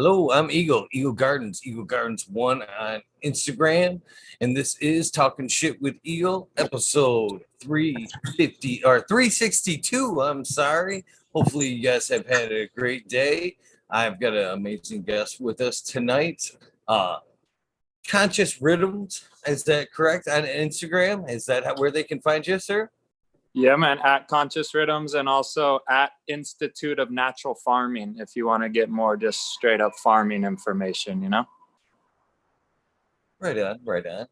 Hello, I'm Eagle Gardens, Eagle Gardens 1 on Instagram. And this is Talking Shit with Eagle, episode 350 or 362. I'm sorry. Hopefully, you guys have had a great day. I've got an amazing guest with us tonight. Conscious Riddims, is that correct? On Instagram? Is that where they can find you, sir? Yeah, man, at Conscious Riddims and also at Institute of Natural Farming if you want to get more just straight up farming information, you know? Right on, right on.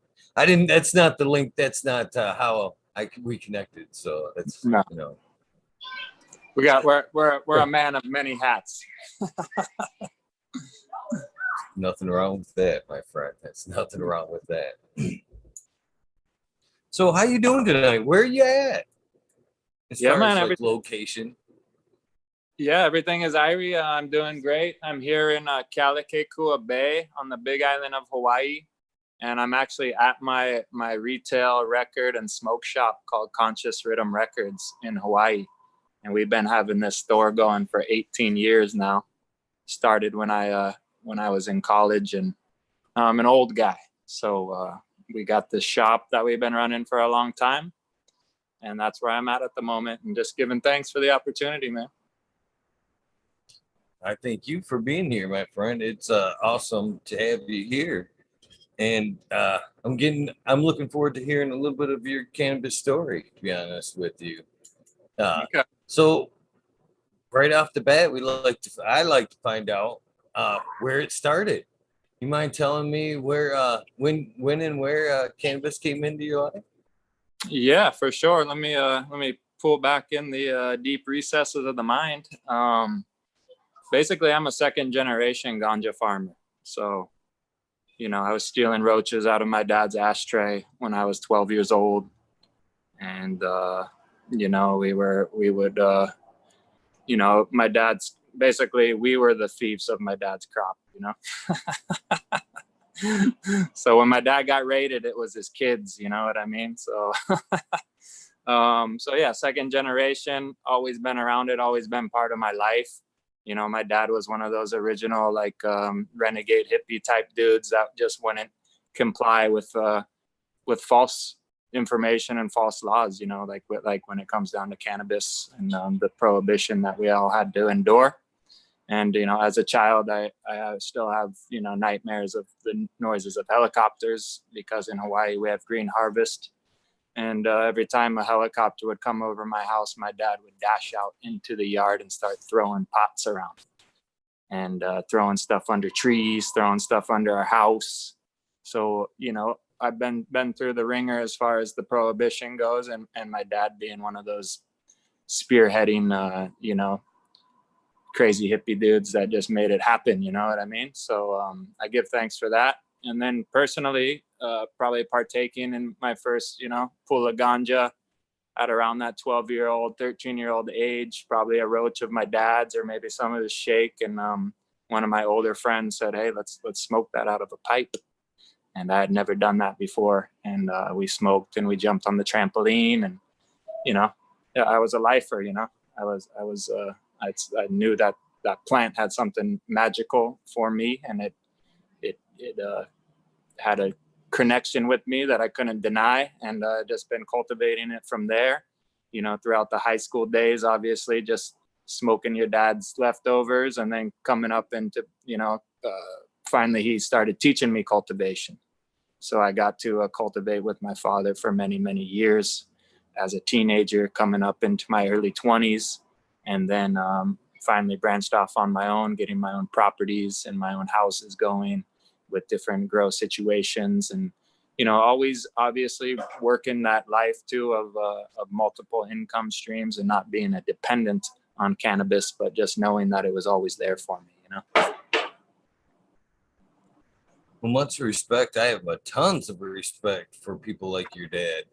That's not the link. That's not how we connected. So that's, No. you know. We're a man of many hats. Nothing wrong with that, my friend. That's nothing wrong with that. So how you doing tonight? Where are you at? As far as like location. Yeah, everything is Irie. I'm doing great. I'm here in Kealakekua Bay on the Big Island of Hawaii, and I'm actually at my retail record and smoke shop called Conscious Riddim Records in Hawaii, and we've been having this store going for 18 years now. Started when I was in college, and I'm an old guy, so we got this shop that we've been running for a long time. And that's where I'm at the moment, and just giving thanks for the opportunity, man. I thank you for being here, my friend. It's awesome to have you here. And I'm looking forward to hearing a little bit of your cannabis story, to be honest with you. Okay. So right off the bat, I like to find out where it started. You mind telling me where, when and where cannabis came into your life? Yeah, for sure. Let me pull back in the deep recesses of the mind. Basically, I'm a second generation ganja farmer. So, I was stealing roaches out of my dad's ashtray when I was 12 years old, and we would my dad's basically we were the thieves of my dad's crop. So when my dad got raided, it was his kids, you know what I mean? So, so yeah, second generation, always been around it, always been part of my life. My dad was one of those original, renegade hippie type dudes that just wouldn't comply with false information and false laws, like when it comes down to cannabis and the prohibition that we all had to endure. And, as a child, I still have, nightmares of the noises of helicopters because in Hawaii we have green harvest. And every time a helicopter would come over my house, my dad would dash out into the yard and start throwing pots around and throwing stuff under trees, throwing stuff under our house. So, I've been through the ringer as far as the prohibition goes, and my dad being one of those spearheading, crazy hippie dudes that just made it happen, you know what I mean? So I give thanks for that. And then personally, probably partaking in my first, pull of ganja at around that 12-year-old, 13-year-old age, probably a roach of my dad's or maybe some of his shake. And one of my older friends said, hey, let's smoke that out of a pipe. And I had never done that before. And we smoked and we jumped on the trampoline, and, I was a lifer, I knew that plant had something magical for me, and it had a connection with me that I couldn't deny, and just been cultivating it from there, throughout the high school days, obviously just smoking your dad's leftovers, and then coming up into, finally he started teaching me cultivation. So I got to cultivate with my father for many, many years as a teenager, coming up into my early 20s. And then finally branched off on my own, getting my own properties and my own houses going with different grow situations. And, always obviously working that life too of multiple income streams and not being a dependent on cannabis, but just knowing that it was always there for me, Well, much respect. I have tons of respect for people like your dad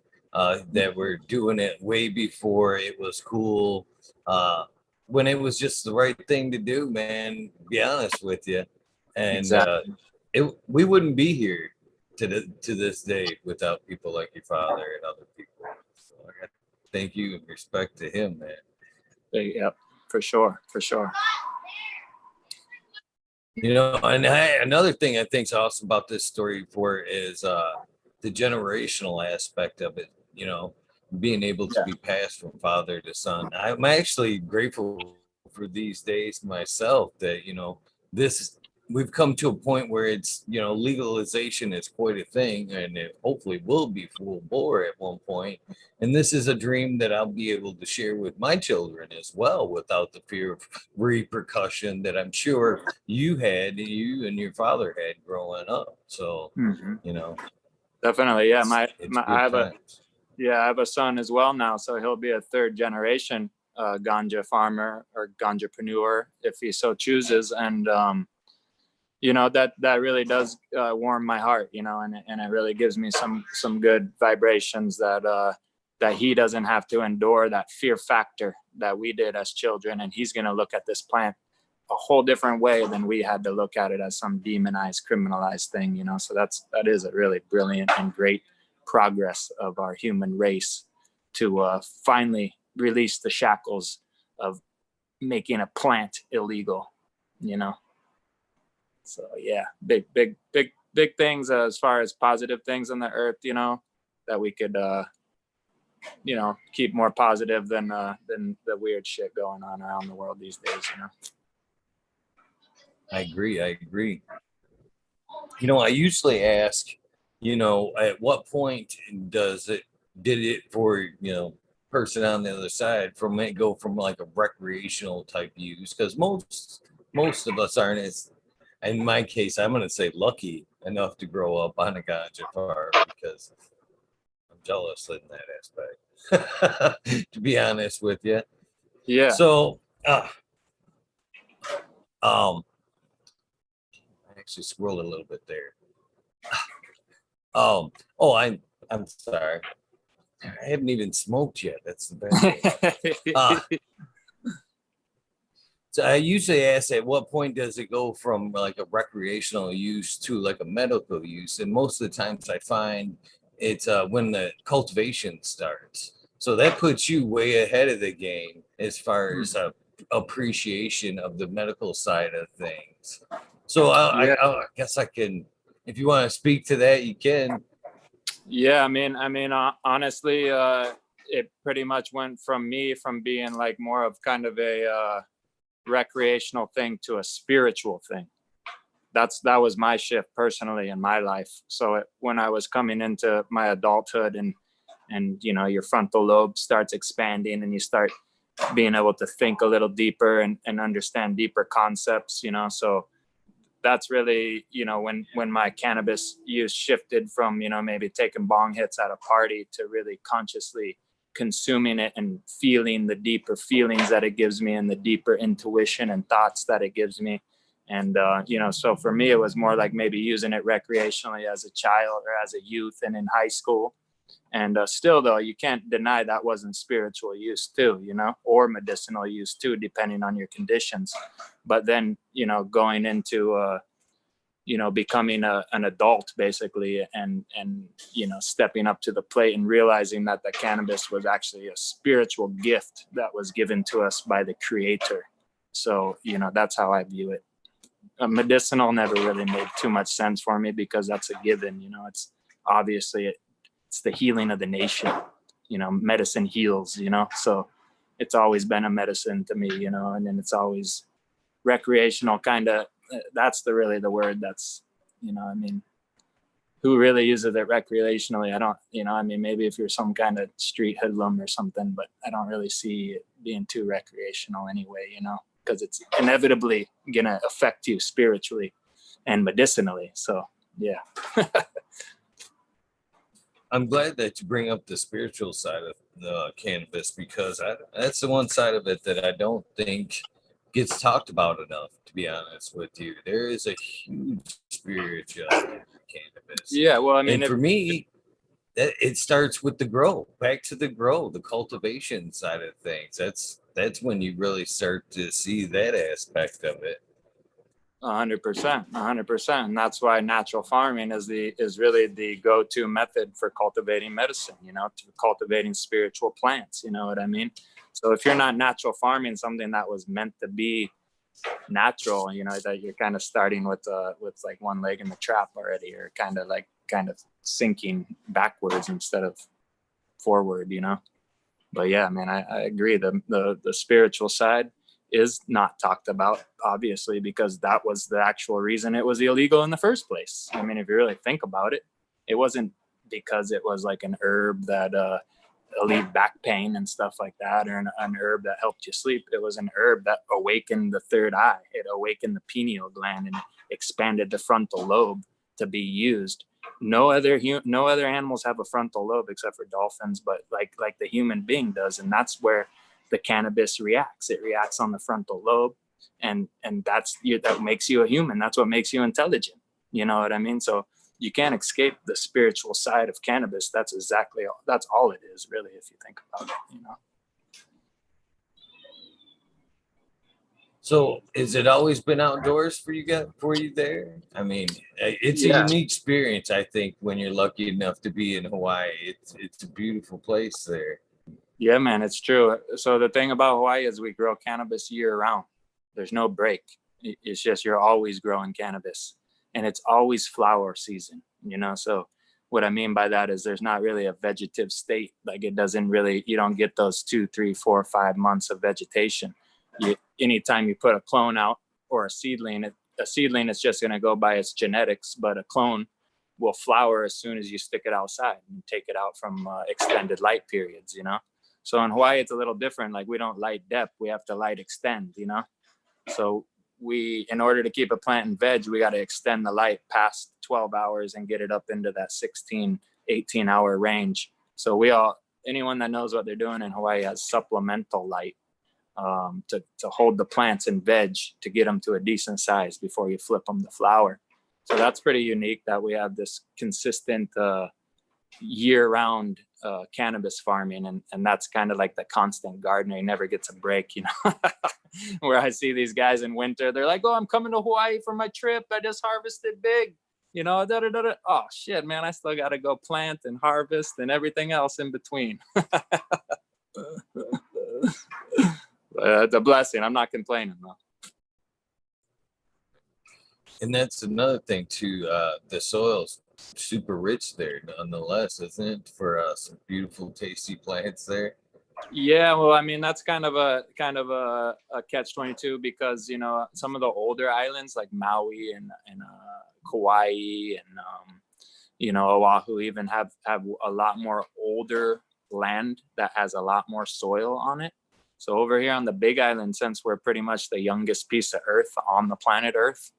that were doing it way before it was cool. When it was just the right thing to do, man, to be honest with you. And exactly. We wouldn't be here to this day without people like your father and other people. So I got to thank you and respect to him, man. Yep, for sure. You know, and another thing I think is awesome about this story for is the generational aspect of it. You know, being able to Yeah. be passed from father to son. I'm actually grateful for these days myself that this we've come to a point where it's legalization is quite a thing, and it hopefully will be full bore at one point. And this is a dream that I'll be able to share with my children as well, without the fear of repercussion that I'm sure you and your father had growing up. So, Hmm. you know, Definitely. Yeah. it's good times. I have a son as well now. So he'll be a third generation ganja farmer or ganjapreneur if he so chooses. And, that really does warm my heart, and it really gives me some good vibrations that he doesn't have to endure that fear factor that we did as children. And he's going to look at this plant a whole different way than we had to look at it, as some demonized, criminalized thing. So that is a really brilliant and great progress of our human race to finally release the shackles of making a plant illegal. So yeah, big things as far as positive things on the earth, that we could keep more positive than the weird shit going on around the world these days. I agree. I usually ask, at what point did it for, person on the other side from it go from like a recreational type use? Because most of us aren't as, in my case, I'm going to say lucky enough to grow up on a ganja farm, because I'm jealous in that aspect, to be honest with you. Yeah. So, I actually scrolled a little bit there. Oh, I'm sorry. I haven't even smoked yet. That's the bad thing. So I usually ask, at what point does it go from like a recreational use to like a medical use? And most of the times I find it's when the cultivation starts. So that puts you way ahead of the game as far as appreciation of the medical side of things. So Yeah. I guess I can, if you want to speak to that, you can. Yeah, honestly, it pretty much went from being like more of kind of a recreational thing to a spiritual thing. That was my shift personally in my life. So when I was coming into my adulthood, and your frontal lobe starts expanding, and you start being able to think a little deeper and understand deeper concepts, so that's really, when my cannabis use shifted from, maybe taking bong hits at a party to really consciously consuming it and feeling the deeper feelings that it gives me, and the deeper intuition and thoughts that it gives me. And, so for me, it was more like maybe using it recreationally as a child or as a youth and in high school. And still, though, you can't deny that wasn't spiritual use too, or medicinal use too, depending on your conditions. But then, going into, becoming an adult basically, and stepping up to the plate and realizing that the cannabis was actually a spiritual gift that was given to us by the creator. So, that's how I view it. Medicinal never really made too much sense for me, because that's a given. It's obviously it's the healing of the nation. Medicine heals. So it's always been a medicine to me. And then it's always recreational, kind of. That's really the word. That's who really uses it recreationally? I don't. Maybe if you're some kind of street hoodlum or something, but I don't really see it being too recreational anyway. Because it's inevitably gonna affect you spiritually and medicinally. So yeah. I'm glad that you bring up the spiritual side of the cannabis, because that's the one side of it that I don't think gets talked about enough, to be honest with you. There is a huge spirituality in cannabis. Yeah, well, and for me, it starts with the grow, back to the grow, the cultivation side of things. That's when you really start to see that aspect of it. 100%, and that's why natural farming is really the go-to method for cultivating medicine. To cultivating spiritual plants. You know what I mean? So if you're not natural farming something that was meant to be natural, you know, that you're kind of starting with like one leg in the trap already, or kind of sinking backwards instead of forward, you know. But yeah, man, I agree. The spiritual side is not talked about, obviously, because that was the actual reason it was illegal in the first place. I mean, if you really think about it, it wasn't because it was like an herb that alleviate back pain and stuff like that, or an herb that helped you sleep. It was an herb that awakened the third eye. It awakened the pineal gland and expanded the frontal lobe to be used. No other animals have a frontal lobe except for dolphins, but like the human being does, and that's where the cannabis reacts. It reacts on the frontal lobe, and that makes you a human. That's what makes you intelligent. You know what I mean? So you can't escape the spiritual side of cannabis. That's all it is, really, if you think about it, you know. So, has it always been outdoors for you there? I mean, it's a unique experience, I think, when you're lucky enough to be in Hawaii. It's a beautiful place there. Yeah, man, it's true. So the thing about Hawaii is we grow cannabis year round. There's no break. It's just you're always growing cannabis, and it's always flower season, you know. So what I mean by that is there's not really a vegetative state. Like you don't get those 2, 3, 4, 5 months of vegetation. Anytime you put a clone out or a seedling is just going to go by its genetics, but a clone will flower as soon as you stick it outside and take it out from extended light periods, you know. So in Hawaii, it's a little different. Like we don't light depth, we have to light extend, you know. So in order to keep a plant in veg, we got to extend the light past 12 hours and get it up into that 16, 18-hour range. So anyone that knows what they're doing in Hawaii has supplemental light to hold the plants in veg to get them to a decent size before you flip them to flower. So that's pretty unique that we have this consistent year-round cannabis farming, and that's kind of like the constant gardener. He never gets a break, you know. Where I see these guys in winter, they're like, "Oh, I'm coming to Hawaii for my trip. I just harvested big, you know." Oh shit, man, I still got to go plant and harvest and everything else in between. It's a blessing. I'm not complaining though. And that's another thing too. The soil's super rich there, nonetheless, isn't it? For some beautiful, tasty plants there. Yeah, well, I mean that's kind of a catch-22 because you know some of the older islands like Maui and Kauai and you know Oahu even have a lot more older land that has a lot more soil on it. So over here on the Big Island, since we're pretty much the youngest piece of Earth on the planet Earth,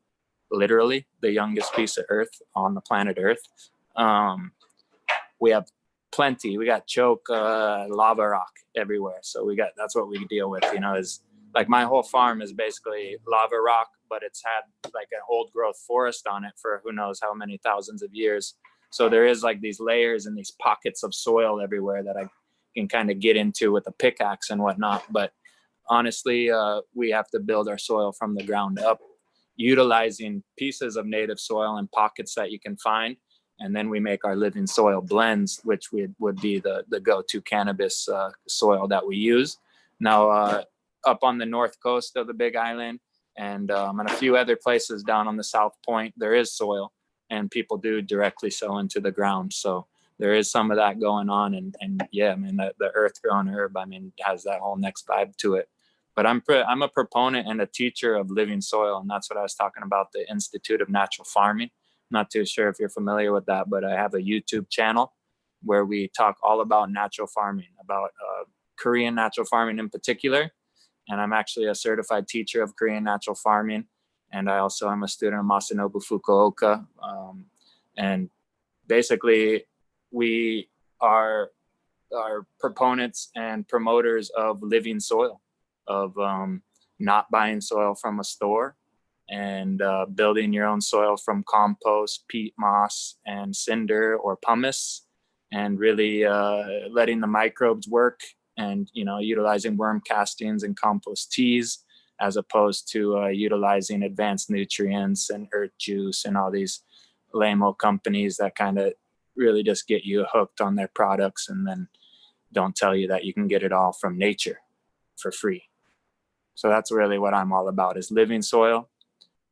literally the youngest piece of Earth on the planet Earth, we have plenty. We got choke lava rock everywhere. So that's what we deal with, you know, is like my whole farm is basically lava rock, but it's had like an old growth forest on it for who knows how many thousands of years. So there is like these layers and these pockets of soil everywhere that I can kind of get into with a pickaxe and whatnot. But honestly, we have to build our soil from the ground up, utilizing pieces of native soil and pockets that you can find. And then we make our living soil blends, which would be the go-to cannabis soil that we use. Now, up on the north coast of the Big Island and a few other places down on the South Point, there is soil and people do directly sow into the ground. So there is some of that going on. And yeah, I mean, the earth-grown herb, I mean, has that whole next vibe to it. But I'm a proponent and a teacher of living soil. And that's what I was talking about, the Institute of Natural Farming. Not too sure if you're familiar with that, but I have a YouTube channel where we talk all about natural farming, about Korean natural farming in particular. And I'm actually a certified teacher of Korean natural farming. And I also am a student of Masanobu Fukuoka. And basically, we are proponents and promoters of living soil, of not buying soil from a store, and building your own soil from compost, peat moss, and cinder or pumice, and really letting the microbes work, and you know, utilizing worm castings and compost teas as opposed to utilizing advanced nutrients and earth juice and all these lame-o companies that kind of really just get you hooked on their products and then don't tell you that you can get it all from nature for free. So that's really what I'm all about, is living soil,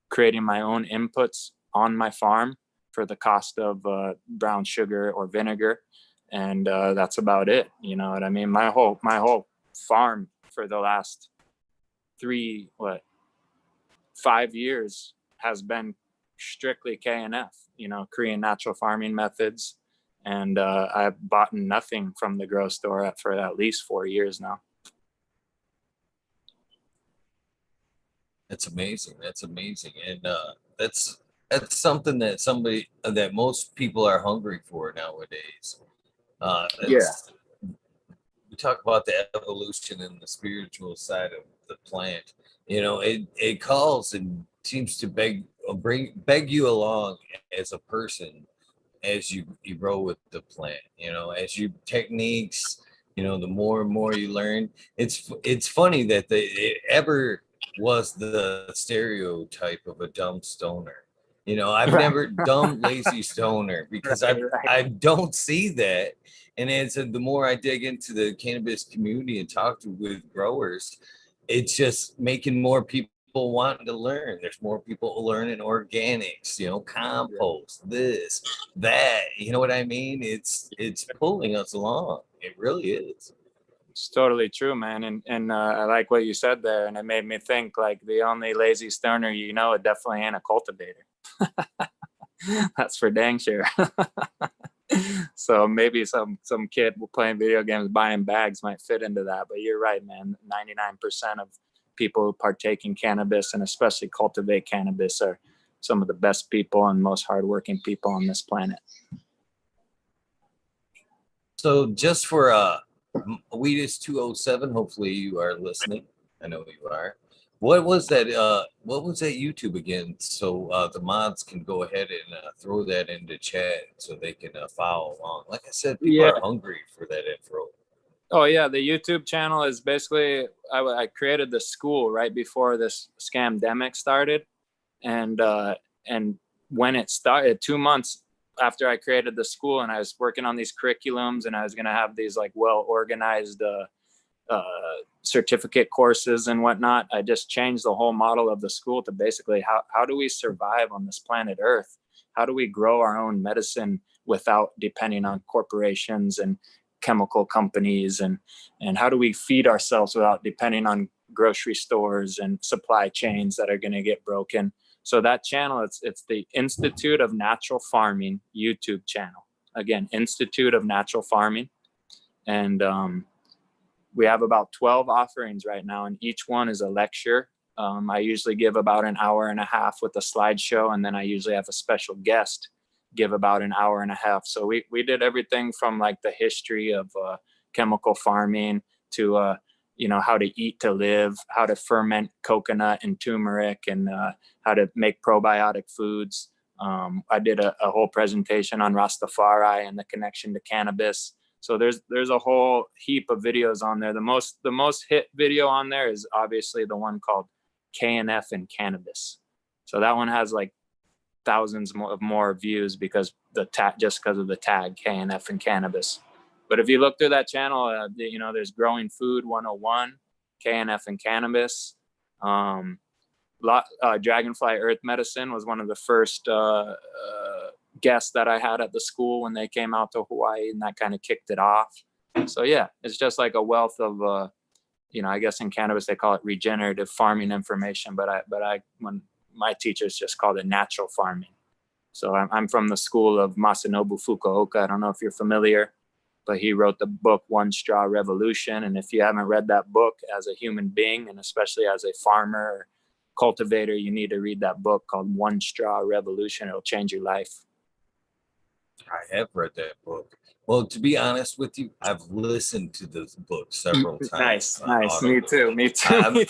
creating my own inputs on my farm for the cost of brown sugar or vinegar. And that's about it. You know what I mean? My whole farm for the last 5 years has been strictly KNF, you know, Korean natural farming methods. And I've bought nothing from the grocery store for at least 4 years now. That's amazing. That's amazing. And that's something that most people are hungry for nowadays. Yeah. We talk about the evolution and the spiritual side of the plant. You know, it calls and seems to beg you along as a person as you grow with the plant. You know, as you techniques. You know, the more and more you learn. It's funny that it ever was the stereotype of a dumb stoner. You know, I've never dumb lazy stoner because I don't see that. And as the more I dig into the cannabis community and with growers, it's just making more people wanting to learn. There's more people learning organics, you know, compost, this, that. You know what I mean? It's pulling us along. It really is. It's totally true, man. And I like what you said there. And it made me think, like, the only lazy stoner, you know, it definitely ain't a cultivator. That's for dang sure. So maybe some kid playing video games, buying bags might fit into that. But you're right, man. 99% of people who partake in cannabis, and especially cultivate cannabis, are some of the best people and most hardworking people on this planet. So just for Weedus 207, hopefully you are listening. I know you are. What was that YouTube again? So the mods can go ahead and throw that into chat so they can follow along. Like I said, people are hungry for that info. Oh yeah, the YouTube channel is basically, I created the school right before this scamdemic started, and when it started, 2 months after I created the school, and I was working on these curriculums, and I was going to have these like well organized certificate courses and whatnot. I just changed the whole model of the school to basically how do we survive on this planet Earth? How do we grow our own medicine without depending on corporations and chemical companies, and how do we feed ourselves without depending on grocery stores and supply chains that are going to get broken? So that channel, it's the Institute of Natural Farming YouTube channel. Again, Institute of Natural Farming. And we have about 12 offerings right now, and each one is a lecture. I usually give about an hour and a half with a slideshow, and then I usually have a special guest give about an hour and a half. So we did everything from like the history of chemical farming to you know, how to eat to live, how to ferment coconut and turmeric, and how to make probiotic foods. I did a whole presentation on Rastafari and the connection to cannabis. So there's a whole heap of videos on there. The most hit video on there is obviously the one called KNF and Cannabis. So that one has like thousands more views because just because of the tag KNF and Cannabis. But if you look through that channel, you know, there's Growing Food 101, KNF and Cannabis. Dragonfly Earth Medicine was one of the first guests that I had at the school when they came out to Hawaii, and that kind of kicked it off. So yeah, it's just like a wealth of, you know, I guess in cannabis they call it regenerative farming information, but when my teachers just called it natural farming. So I'm from the school of Masanobu Fukuoka. I don't know if you're familiar, but he wrote the book One Straw Revolution. And if you haven't read that book as a human being, and especially as a farmer or cultivator, you need to read that book called One Straw Revolution. It'll change your life. I have read that book. Well, to be honest with you, I've listened to this book several times. Nice. Me too.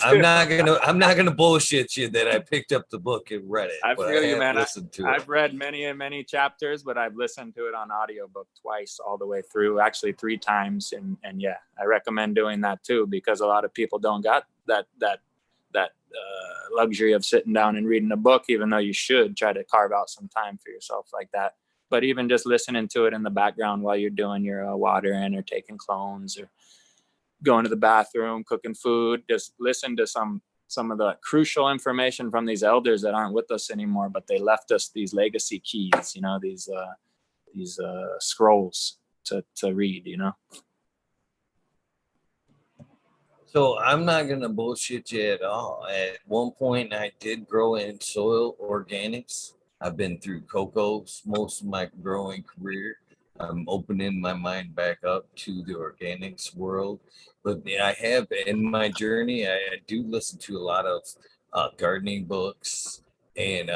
I'm not gonna bullshit you that I picked up the book and read it. I feel you, man. I've read many chapters, but I've listened to it on audiobook twice all the way through, actually 3 times. And yeah, I recommend doing that too, because a lot of people don't got that luxury of sitting down and reading a book, even though you should try to carve out some time for yourself like that. But even just listening to it in the background while you're doing your watering or taking clones or going to the bathroom, cooking food, just listen to some some of the crucial information from these elders that aren't with us anymore, but they left us these legacy keys, you know, these scrolls to read, you know. So I'm not gonna bullshit you at all. At one point, I did grow in soil organics. I've been through cocos most of my growing career. I'm opening my mind back up to the organics world, but I have in my journey. I do listen to a lot of gardening books and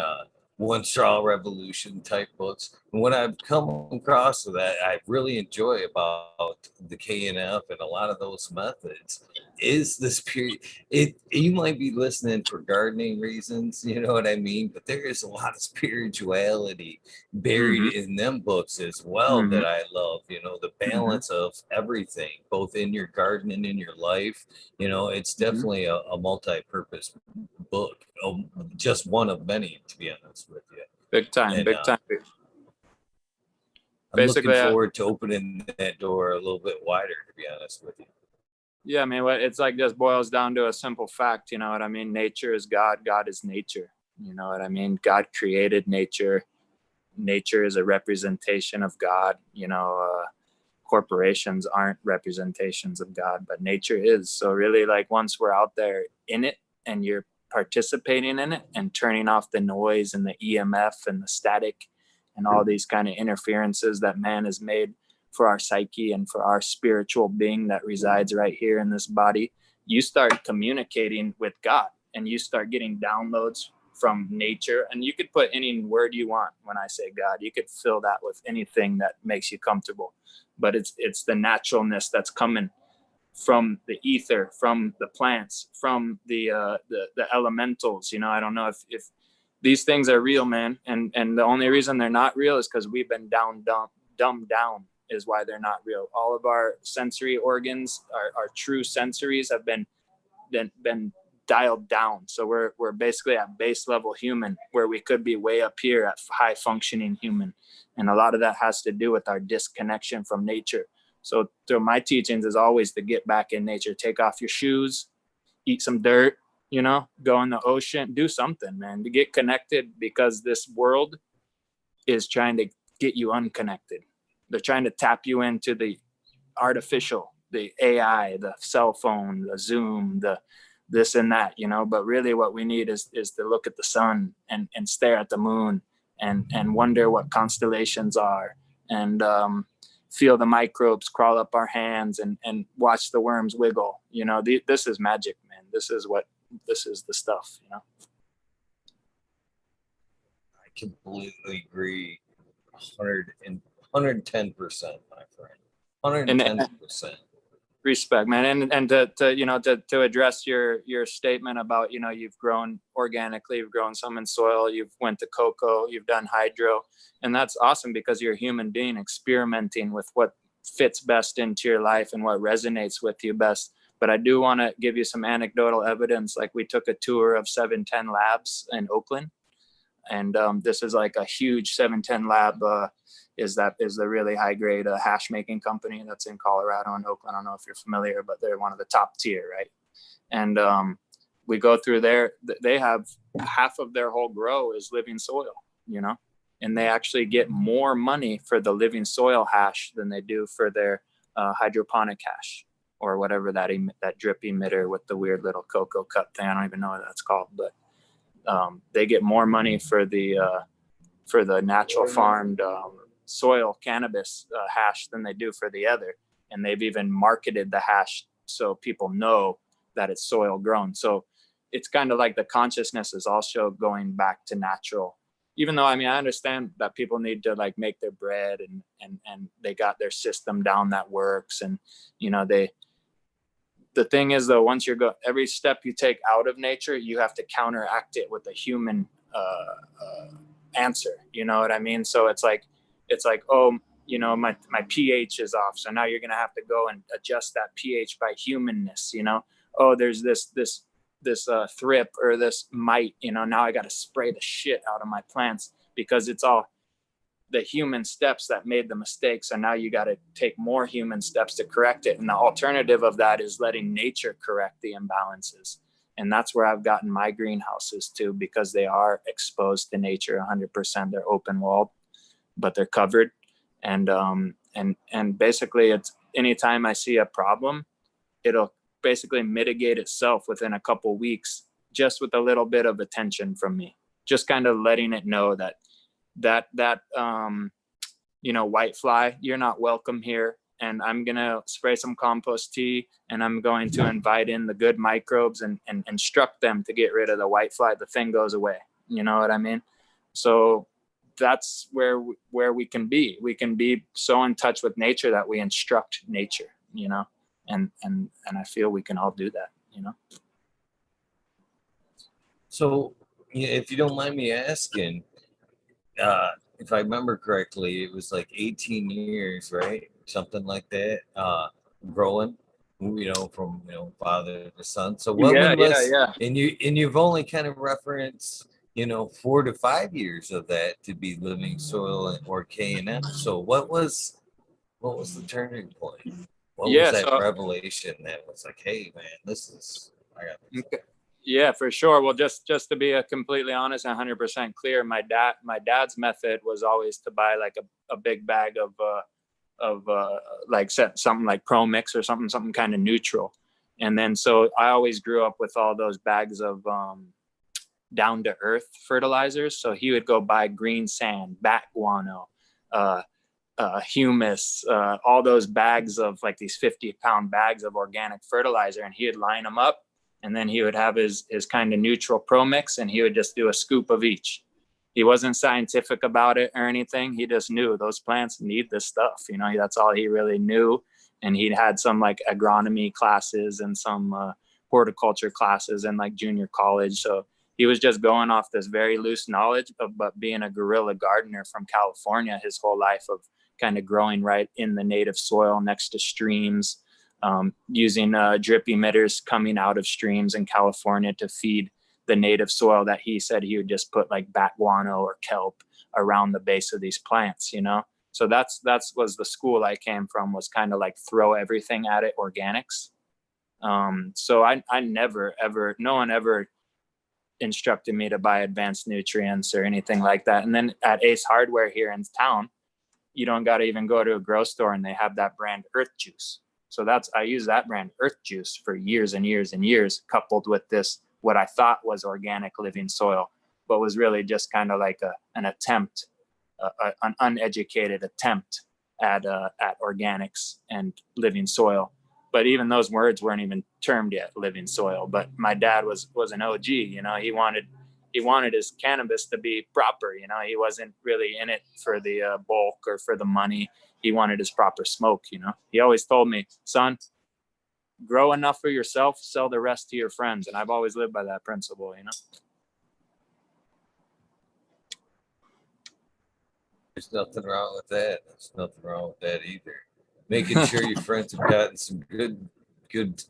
One Straw Revolution type books. And what I've come across that I really enjoy about the KNF and a lot of those methods is this period. You might be listening for gardening reasons, you know what I mean, but there is a lot of spirituality buried in them books as well that I love. You know, the balance of everything, both in your garden and in your life. You know, it's definitely a multi-purpose book, just one of many, to be honest with you. Big time, And, big time. I'm looking forward to opening that door a little bit wider, to be honest with you. Yeah, I mean, it's like just boils down to a simple fact, you know what I mean? Nature is God, God is nature. You know what I mean? God created nature. Nature is a representation of God. You know, corporations aren't representations of God, but nature is. So really, like, once we're out there in it and you're participating in it and turning off the noise and the EMF and the static and all these kind of interferences that man has made for our psyche and for our spiritual being that resides right here in this body, you start communicating with God and you start getting downloads from nature. And you could put any word you want when I say God. You could fill that with anything that makes you comfortable. But it's the naturalness that's coming from the ether, from the plants, from the elementals. You know, I don't know if these things are real, man. And the only reason they're not real is because we've been dumbed down is why they're not real. All of our sensory organs, our true sensories have been dialed down. So we're basically at base level human, where we could be way up here at high functioning human. And a lot of that has to do with our disconnection from nature. So through my teachings is always to get back in nature, take off your shoes, eat some dirt, you know, go in the ocean, do something, man, to get connected, because this world is trying to get you unconnected. They're trying to tap you into the artificial, the AI, the cell phone, the Zoom, the this and that, you know. But really what we need is to look at the sun and stare at the moon and wonder what constellations are, and feel the microbes crawl up our hands and watch the worms wiggle. You know, this is magic, man. This is the stuff, you know. I completely agree. 110%, my friend. 110%. Respect, man. And to you know, to address your statement about, you know, you've grown organically, you've grown some in soil, you've went to cocoa, you've done hydro, and that's awesome because you're a human being experimenting with what fits best into your life and what resonates with you best. But I do want to give you some anecdotal evidence. Like, we took a tour of 710 Labs in Oakland, and this is like a huge 710 lab. Is the really high grade hash making company that's in Colorado and Oakland. I don't know if you're familiar, but they're one of the top tier, right? And we go through there. They have half of their whole grow is living soil, you know, and they actually get more money for the living soil hash than they do for their hydroponic hash, or whatever that drip emitter with the weird little cocoa cup thing. I don't even know what that's called, but they get more money for the natural farmed soil cannabis hash than they do for the other. And they've even marketed the hash so people know that it's soil grown. So it's kind of like the consciousness is also going back to natural. Even though, I mean, I understand that people need to like make their bread and they got their system down that works. And, you know, the thing is though, once every step you take out of nature, you have to counteract it with a human answer. You know what I mean? So it's like, oh, you know, my pH is off. So now you're going to have to go and adjust that pH by humanness, you know? Oh, there's this thrip or this mite, you know, now I got to spray the shit out of my plants because it's all the human steps that made the mistakes. And now you got to take more human steps to correct it. And the alternative of that is letting nature correct the imbalances. And that's where I've gotten my greenhouses too, because they are exposed to nature 100%. They're open walled, but they're covered. And basically it's anytime I see a problem, it'll basically mitigate itself within a couple weeks, just with a little bit of attention from me, just kind of letting it know that white fly, you're not welcome here. And I'm going to spray some compost tea, and I'm going to invite in the good microbes and instruct them to get rid of the white fly. The thing goes away. You know what I mean? So that's where we can be. We can be so in touch with nature that we instruct nature, and I feel we can all do that, So, if you don't mind me asking, if I remember correctly, it was like 18 years, right? Something like that, growing, from, father to son. So what was, yeah. and you've only kind of referenced, 4 to 5 years of that to be living soil or K&M. So what was the turning point? What was that revelation that was like, hey man, I got this. Okay. Yeah, for sure. Well, just to be completely honest and 100% clear, my dad's method was always to buy like a big bag of like something like Pro Mix or something kind of neutral. And then so I always grew up with all those bags of down to earth fertilizers. So he would go buy green sand, bat guano, humus, all those bags of like these 50-pound bags of organic fertilizer, and he would line them up. And then he would have his kind of neutral Pro Mix, and he would just do a scoop of each. He wasn't scientific about it or anything. He just knew those plants need this stuff. That's all he really knew. And he'd had some like agronomy classes and some horticulture classes in like junior college. So he was just going off this very loose knowledge but being a guerrilla gardener from California his whole life, of kind of growing right in the native soil next to streams. Using drip emitters coming out of streams in California to feed the native soil that he said he would just put like bat guano or kelp around the base of these plants, So that's was the school I came from, was kind of like throw everything at it, organics. So I never, ever, no one ever instructed me to buy advanced nutrients or anything like that. And then at Ace Hardware here in town, you don't got to even go to a grocery store, and they have that brand Earth Juice. So I use that brand Earth Juice for years and years and years, coupled with this, what I thought was organic living soil, but was really just kind of like an attempt, an uneducated attempt at organics and living soil. But even those words weren't even termed yet, living soil. But my dad was an OG, he wanted his cannabis to be proper. He wasn't really in it for the bulk or for the money. He wanted his proper smoke. He always told me, son, grow enough for yourself, sell the rest to your friends. And I've always lived by that principle. There's nothing wrong with that. There's nothing wrong with that either. Making sure your friends have gotten some good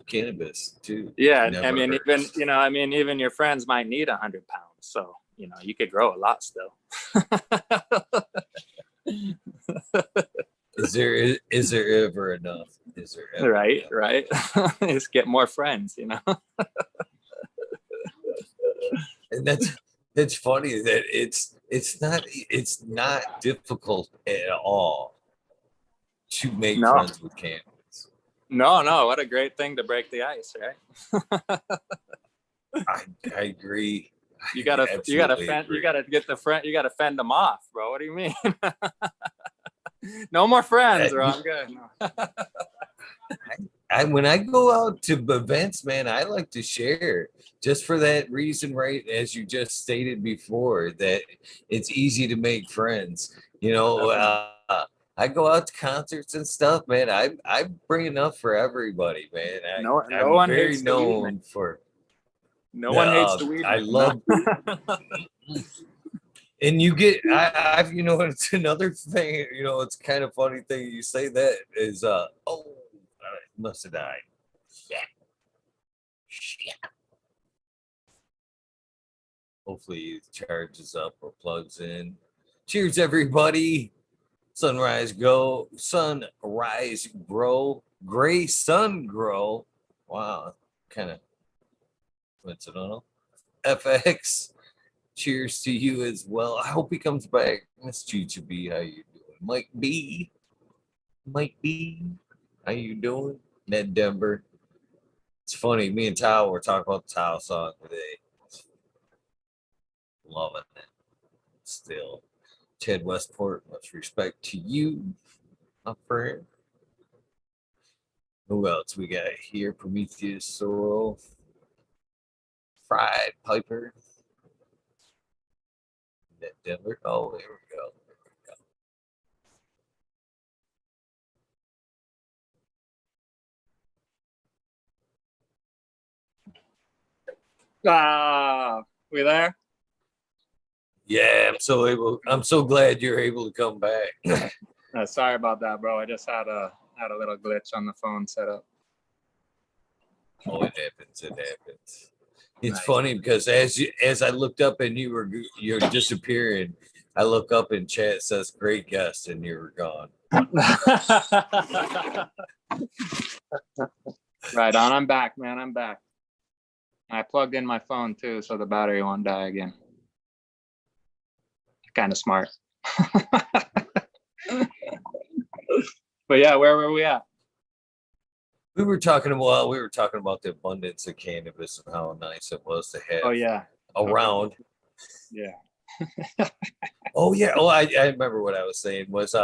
cannabis too. Yeah, even your friends might need 100 pounds. So you could grow a lot still. Is there ever enough? Is there ever right? enough? Right. Just get more friends. And that's funny that it's not difficult at all to make friends with cannabis. No, what a great thing to break the ice, right? I agree. You gotta fend them off, bro. What do you mean? No more friends, bro. I'm good. No. When I go out to events, man, I like to share, just for that reason, right? As you just stated before, that it's easy to make friends. I go out to concerts and stuff, man. I bring enough for everybody, man. No one very hates known for. No one hates the weed. I love. And you get, it's another thing. It's kind of funny thing you say that is, I must have died. Shit. Hopefully it charges up or plugs in. Cheers, everybody. Sunrise grow, gray sun grow. Wow, kind of coincidental. FX, cheers to you as well. I hope he comes back. Miss Chicha B, how you doing? Mike B, how you doing? Ned Denver. It's funny, me and Tao were talking about the Tao song today. Loving it. Still. Ted Westport, much respect to you, my friend. Who else we got here? Prometheus Sorrel. Fried Piper. Ned Denver. Oh, there we go. We there? Yeah, I'm so glad you're able to come back. Sorry about that, bro. I just had a little glitch on the phone set up. Oh, it happens. It's Nice. funny because as I looked up and you're disappearing, I look up and chat says great guest and you were gone. Right on. I'm back, man. I'm back. I plugged in my phone too, so the battery won't die again. Kind of smart. But yeah, where were we at? We were talking about the abundance of cannabis and how nice it was to have. Oh yeah. Around. Yeah. Oh yeah. Oh, I remember what I was saying was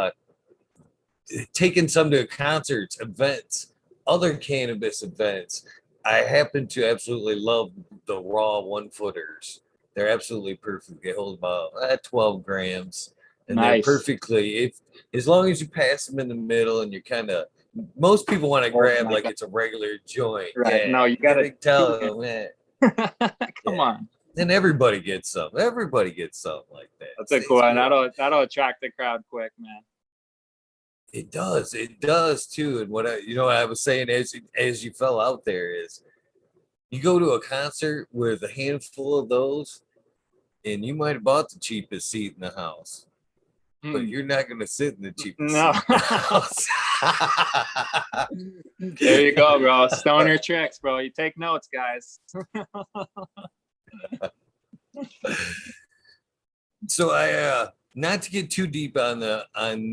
taking some to concerts, events, other cannabis events. I happen to absolutely love the raw 1-footers. They're absolutely perfect. They hold about 12 grams, and Nice. they're perfectly. As long as you pass them in the middle, and you're kind of. Most people want to grab like it's a regular joint. Right. Yeah. No, you gotta tell them, man. Come on. And everybody gets some. Everybody gets something like that. That's a cool one. That'll attract the crowd quick, man. It does too. And what I was saying as you fell out there is, you go to a concert with a handful of those, and you might have bought the cheapest seat in the house, but you're not going to sit in the cheapest seat in the house. There you go, bro. Stoner tricks, bro. You take notes, guys. So I not to get too deep on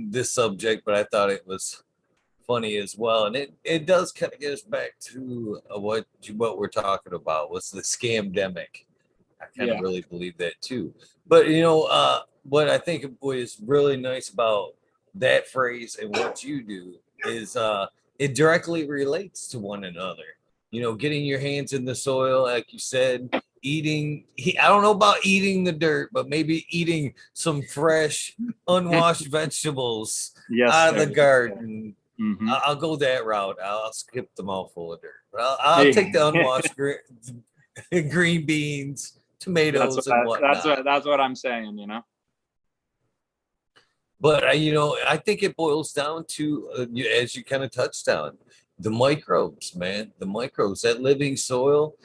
this subject, but I thought it was funny as well, and it does kind of get us back to what we're talking about. What's the scamdemic? I kind of really believe that too. But what I think was really nice about that phrase and what you do is it directly relates to one another. Getting your hands in the soil, like you said, I don't know about eating the dirt, but maybe eating some fresh, unwashed vegetables out of the garden. Mm-hmm. I'll go that route. I'll skip the mouthful of dirt. But I'll take the unwashed green beans, tomatoes, and whatnot. That's what I'm saying, But I think it boils down to, as you kind of touched on, the microbes, man. The microbes, that living soil.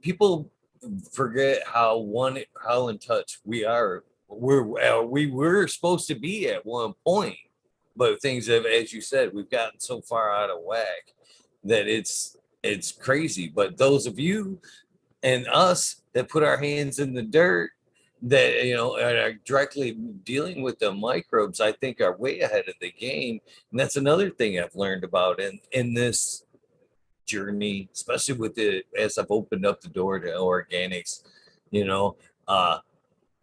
People forget how in touch we are. We were supposed to be at one point, but things have, as you said, we've gotten so far out of whack that it's crazy. But those of you and us that put our hands in the dirt, that are directly dealing with the microbes, I think are way ahead of the game. And that's another thing I've learned about in this journey, especially as I've opened up the door to organics.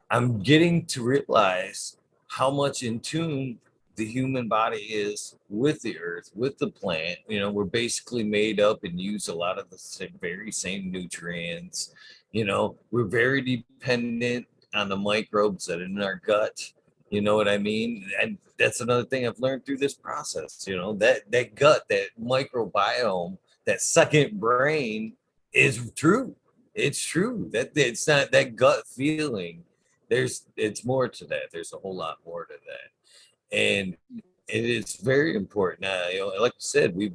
I'm getting to realize how much in tune the human body is with the earth, with the plant. We're basically made up and use a lot of the very same nutrients. We're very dependent on the microbes that are in our gut. You know what I mean? And that's another thing I've learned through this process. That gut, that microbiome, that second brain is true. It's true that it's not that gut feeling. It's more to that. There's a whole lot more to that. And it is very important. Like you said, we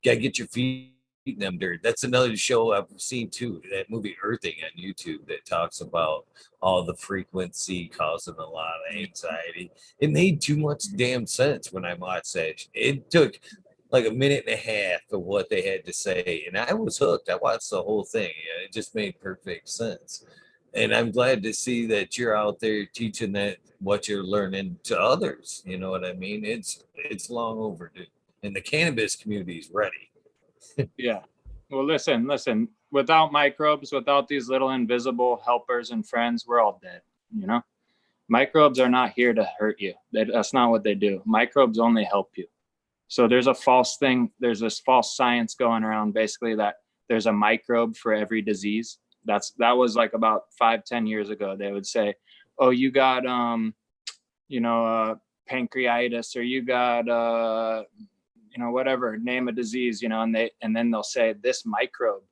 got to get your feet in them dirt. That's another show I've seen too. That movie Earthing on YouTube that talks about all the frequency causing a lot of anxiety. It made too much damn sense when I watched that. It took like a minute and a half of what they had to say, and I was hooked. I watched the whole thing. It just made perfect sense. And I'm glad to see that you're out there teaching that what you're learning to others. You know what I mean? It's long overdue, and the cannabis community is ready. Yeah. Well, listen. Without microbes, without these little invisible helpers and friends, we're all dead. You know, microbes are not here to hurt you. That's not what they do. Microbes only help you. So there's a false thing. There's this false science going around, basically, that there's a microbe for every disease. That was like about 5-10 years ago. They would say, oh, you got pancreatitis, or you got whatever, name a disease, and then they'll say this microbe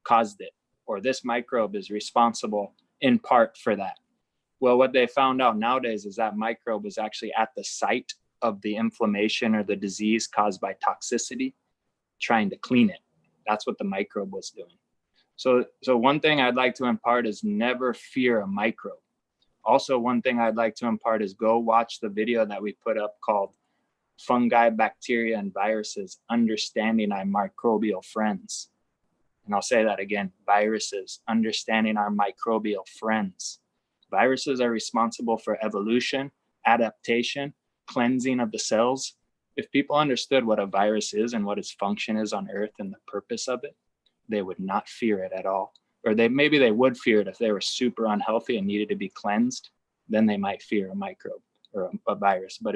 caused it, or this microbe is responsible in part for that. Well, what they found out nowadays is that microbe was actually at the site of the inflammation or the disease caused by toxicity, trying to clean it. That's what the microbe was doing. So one thing I'd like to impart is never fear a microbe. Also, one thing I'd like to impart is go watch the video that we put up called Fungi, Bacteria, and Viruses, Understanding Our Microbial Friends. And I'll say that again, viruses, understanding our microbial friends. Viruses are responsible for evolution, adaptation, cleansing of the cells. If people understood what a virus is and what its function is on Earth and the purpose of it, they would not fear it at all. Or maybe they would fear it if they were super unhealthy and needed to be cleansed. Then they might fear a microbe or a virus. But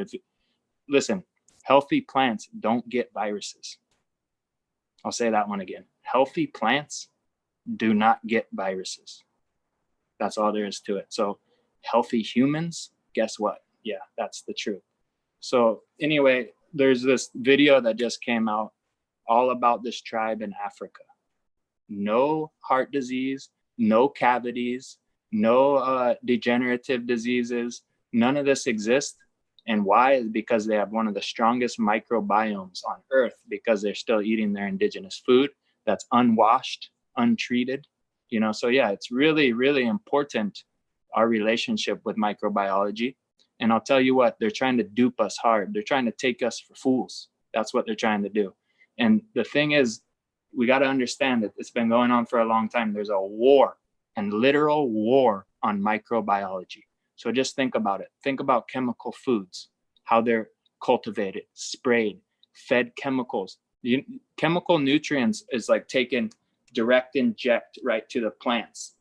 listen, healthy plants don't get viruses. I'll say that one again. Healthy plants do not get viruses. That's all there is to it. So healthy humans, guess what? Yeah, that's the truth. So anyway, there's this video that just came out all about this tribe in Africa. No heart disease, no cavities, no degenerative diseases. None of this exists. And why? Is because they have one of the strongest microbiomes on Earth, because they're still eating their indigenous food that's unwashed, untreated. So yeah, it's really, really important, our relationship with microbiology. And I'll tell you what, they're trying to dupe us hard. They're trying to take us for fools. That's what they're trying to do. And the thing is, we got to understand that it's been going on for a long time. There's a war, and literal war, on microbiology. So just think about it. Think about chemical foods, how they're cultivated, sprayed, fed chemicals. Chemical nutrients is like taken direct inject right to the plants.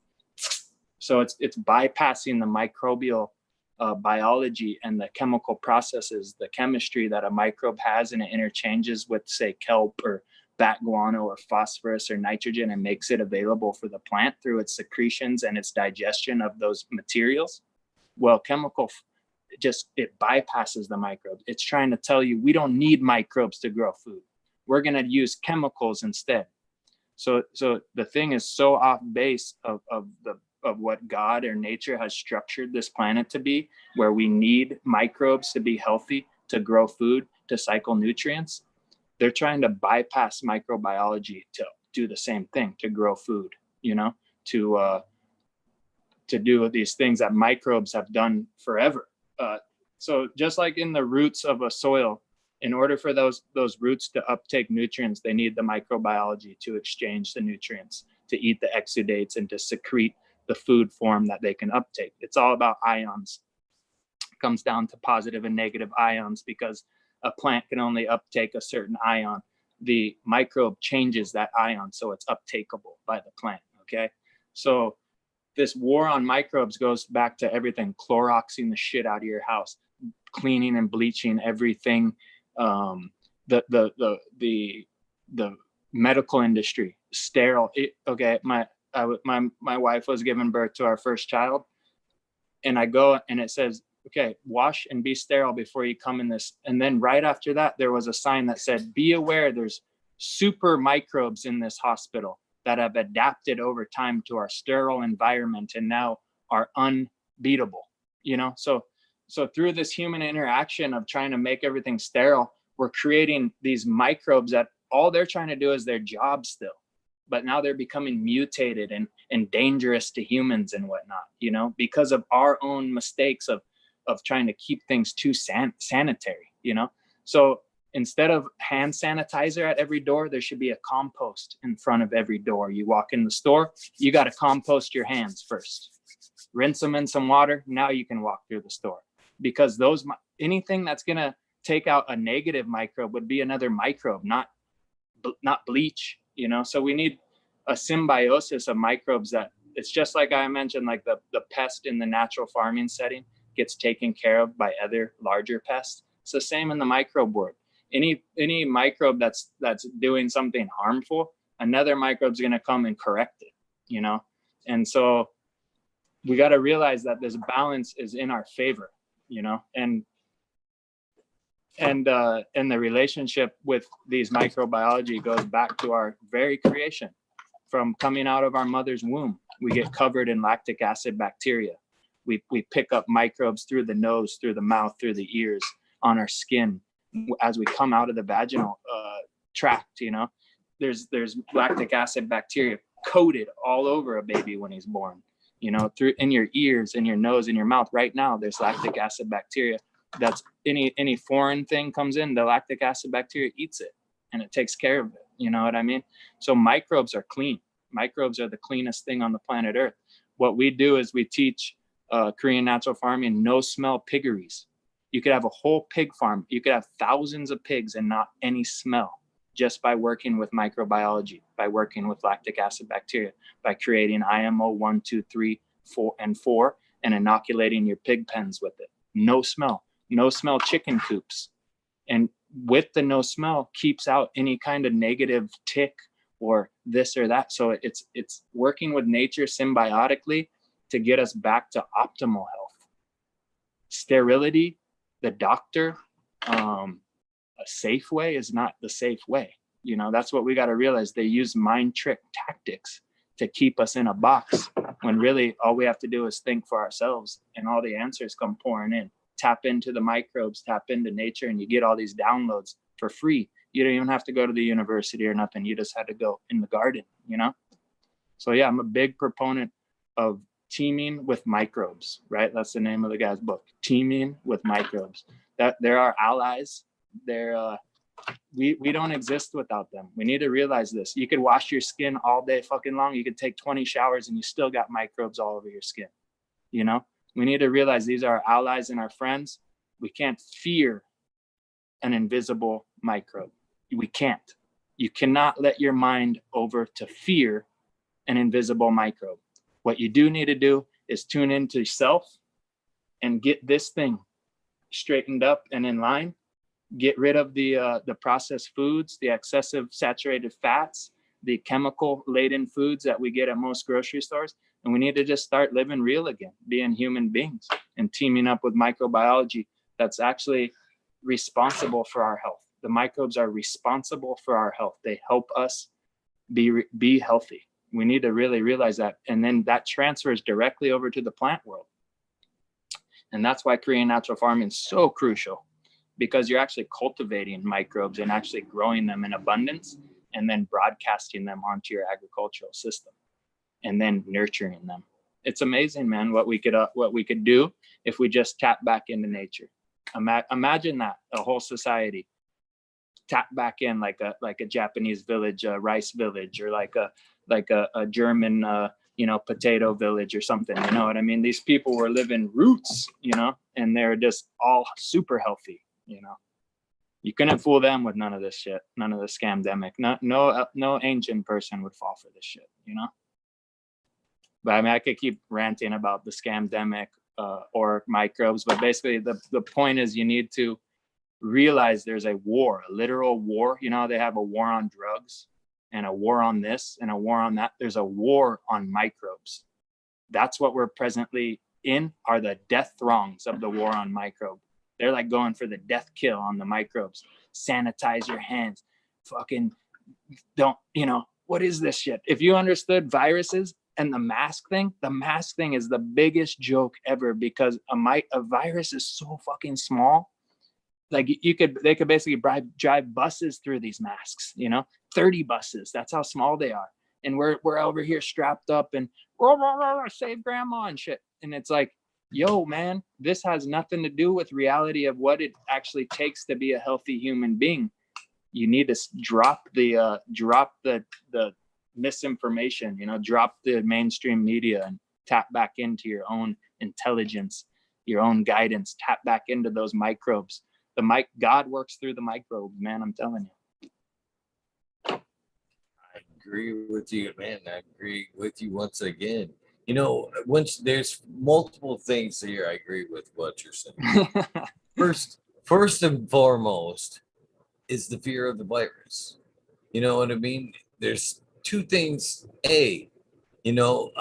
So it's bypassing the microbial biology and the chemical processes, the chemistry that a microbe has, and it interchanges with, say, kelp or bat guano or phosphorus or nitrogen, and makes it available for the plant through its secretions and its digestion of those materials. Well, it bypasses the microbes. It's trying to tell you, we don't need microbes to grow food. We're going to use chemicals instead. So the thing is so off base of what God or nature has structured this planet to be, where we need microbes to be healthy, to grow food, to cycle nutrients. They're trying to bypass microbiology to do the same thing, to grow food, to do these things that microbes have done forever. So just like in the roots of a soil, in order for those roots to uptake nutrients, they need the microbiology to exchange the nutrients, to eat the exudates, and to secrete the food form that they can uptake. It's all about ions. It comes down to positive and negative ions, because a plant can only uptake a certain ion. The microbe changes that ion so it's uptakeable by the plant. Okay, so this war on microbes goes back to everything: Cloroxing the shit out of your house, cleaning and bleaching everything, the medical industry, sterile. My wife was giving birth to our first child, and I go and it says, okay, wash and be sterile before you come in this. And then right after that, there was a sign that said, be aware there's super microbes in this hospital that have adapted over time to our sterile environment and now are unbeatable. So through this human interaction of trying to make everything sterile, we're creating these microbes that all they're trying to do is their job still, but now they're becoming mutated and dangerous to humans and whatnot, because of our own mistakes of trying to keep things too sanitary, So instead of hand sanitizer at every door, there should be a compost in front of every door. You walk in the store, you got to compost your hands first, rinse them in some water. Now you can walk through the store, because anything that's going to take out a negative microbe would be another microbe, not bleach, you know? So we need a symbiosis of microbes that, it's just like I mentioned, like the pest in the natural farming setting gets taken care of by other larger pests. It's the same in the microbe world. Any microbe that's doing something harmful, another microbe's going to come and correct it, you know? And so we got to realize that this balance is in our favor, you know, and the relationship with these microbiology goes back to our very creation. From coming out of our mother's womb, we get covered in lactic acid bacteria. We pick up microbes through the nose, through the mouth, through the ears, on our skin. As we come out of the vaginal tract, you know, there's lactic acid bacteria coated all over a baby when he's born, you know, in your ears, in your nose, in your mouth. Right now, there's lactic acid bacteria. That's any foreign thing comes in, the lactic acid bacteria eats it and it takes care of it. You know what I mean? So microbes are clean. Microbes are the cleanest thing on the planet Earth. What we do is we teach Korean natural farming, no smell piggeries. You could have a whole pig farm. You could have thousands of pigs and not any smell, just by working with microbiology, by working with lactic acid bacteria, by creating IMO 1, 2, 3, 4, and 4, and inoculating your pig pens with it. No smell chicken coops. And with the no smell keeps out any kind of negative tick or this or that. So it's working with nature symbiotically to get us back to optimal health. Sterility, the doctor, a safe way is not the safe way. You know, that's what we got to realize. They use mind trick tactics to keep us in a box, when really all we have to do is think for ourselves, and all the answers come pouring in. Tap into the microbes, tap into nature, and you get all these downloads for free. You don't even have to go to the university or nothing. You just had to go in the garden, you know? So yeah, I'm a big proponent of teaming with microbes, right? That's the name of the guy's book, Teaming with Microbes. That they're our allies. We don't exist without them. We need to realize this. You could wash your skin all day fucking long. You could take 20 showers and you still got microbes all over your skin, you know? We need to realize these are our allies and our friends. We can't fear an invisible microbe. We can't. You cannot let your mind over to fear an invisible microbe. What you do need to do is tune into yourself and get this thing straightened up and in line. Get rid of the processed foods, the excessive saturated fats, the chemical laden foods that we get at most grocery stores. And we need to just start living real again, being human beings, and teaming up with microbiology that's actually responsible for our health. The microbes are responsible for our health. They help us be healthy. We need to really realize that. And then that transfers directly over to the plant world. And that's why Korean natural farming is so crucial, because you're actually cultivating microbes and actually growing them in abundance, and then broadcasting them onto your agricultural system, and then nurturing them. It's amazing, man, what we could do if we just tap back into nature. Imagine that, a whole society tap back in, like a Japanese village, a rice village, or like a German potato village or something. You know what I mean? These people were living roots, you know, and they're just all super healthy. You know, you couldn't fool them with none of this shit, none of the scamdemic. No ancient person would fall for this shit, you know. But I mean, I could keep ranting about the scamdemic or microbes, but basically the point is, you need to realize there's a war, a literal war. You know, they have a war on drugs and a war on this and a war on that. There's a war on microbes. That's what we're presently in, are the death throngs of the war on microbe. They're like going for the death kill on the microbes. Sanitize your hands. Fucking don't, you know, what is this shit? If you understood viruses and the mask thing is the biggest joke ever, because a virus is so fucking small. Like they could basically drive buses through these masks, you know, 30 buses. That's how small they are. And we're over here strapped up and save grandma and shit. And it's like, yo, man, this has nothing to do with reality of what it actually takes to be a healthy human being. You need to drop the misinformation, you know, drop the mainstream media and tap back into your own intelligence, your own guidance, tap back into those microbes. God works through the microbes, man, I'm telling you. I agree with you, man. I agree with you once again. You know, once there's multiple things here, I agree with what you're saying. First and foremost is the fear of the virus. You know what I mean? There's two things. You know,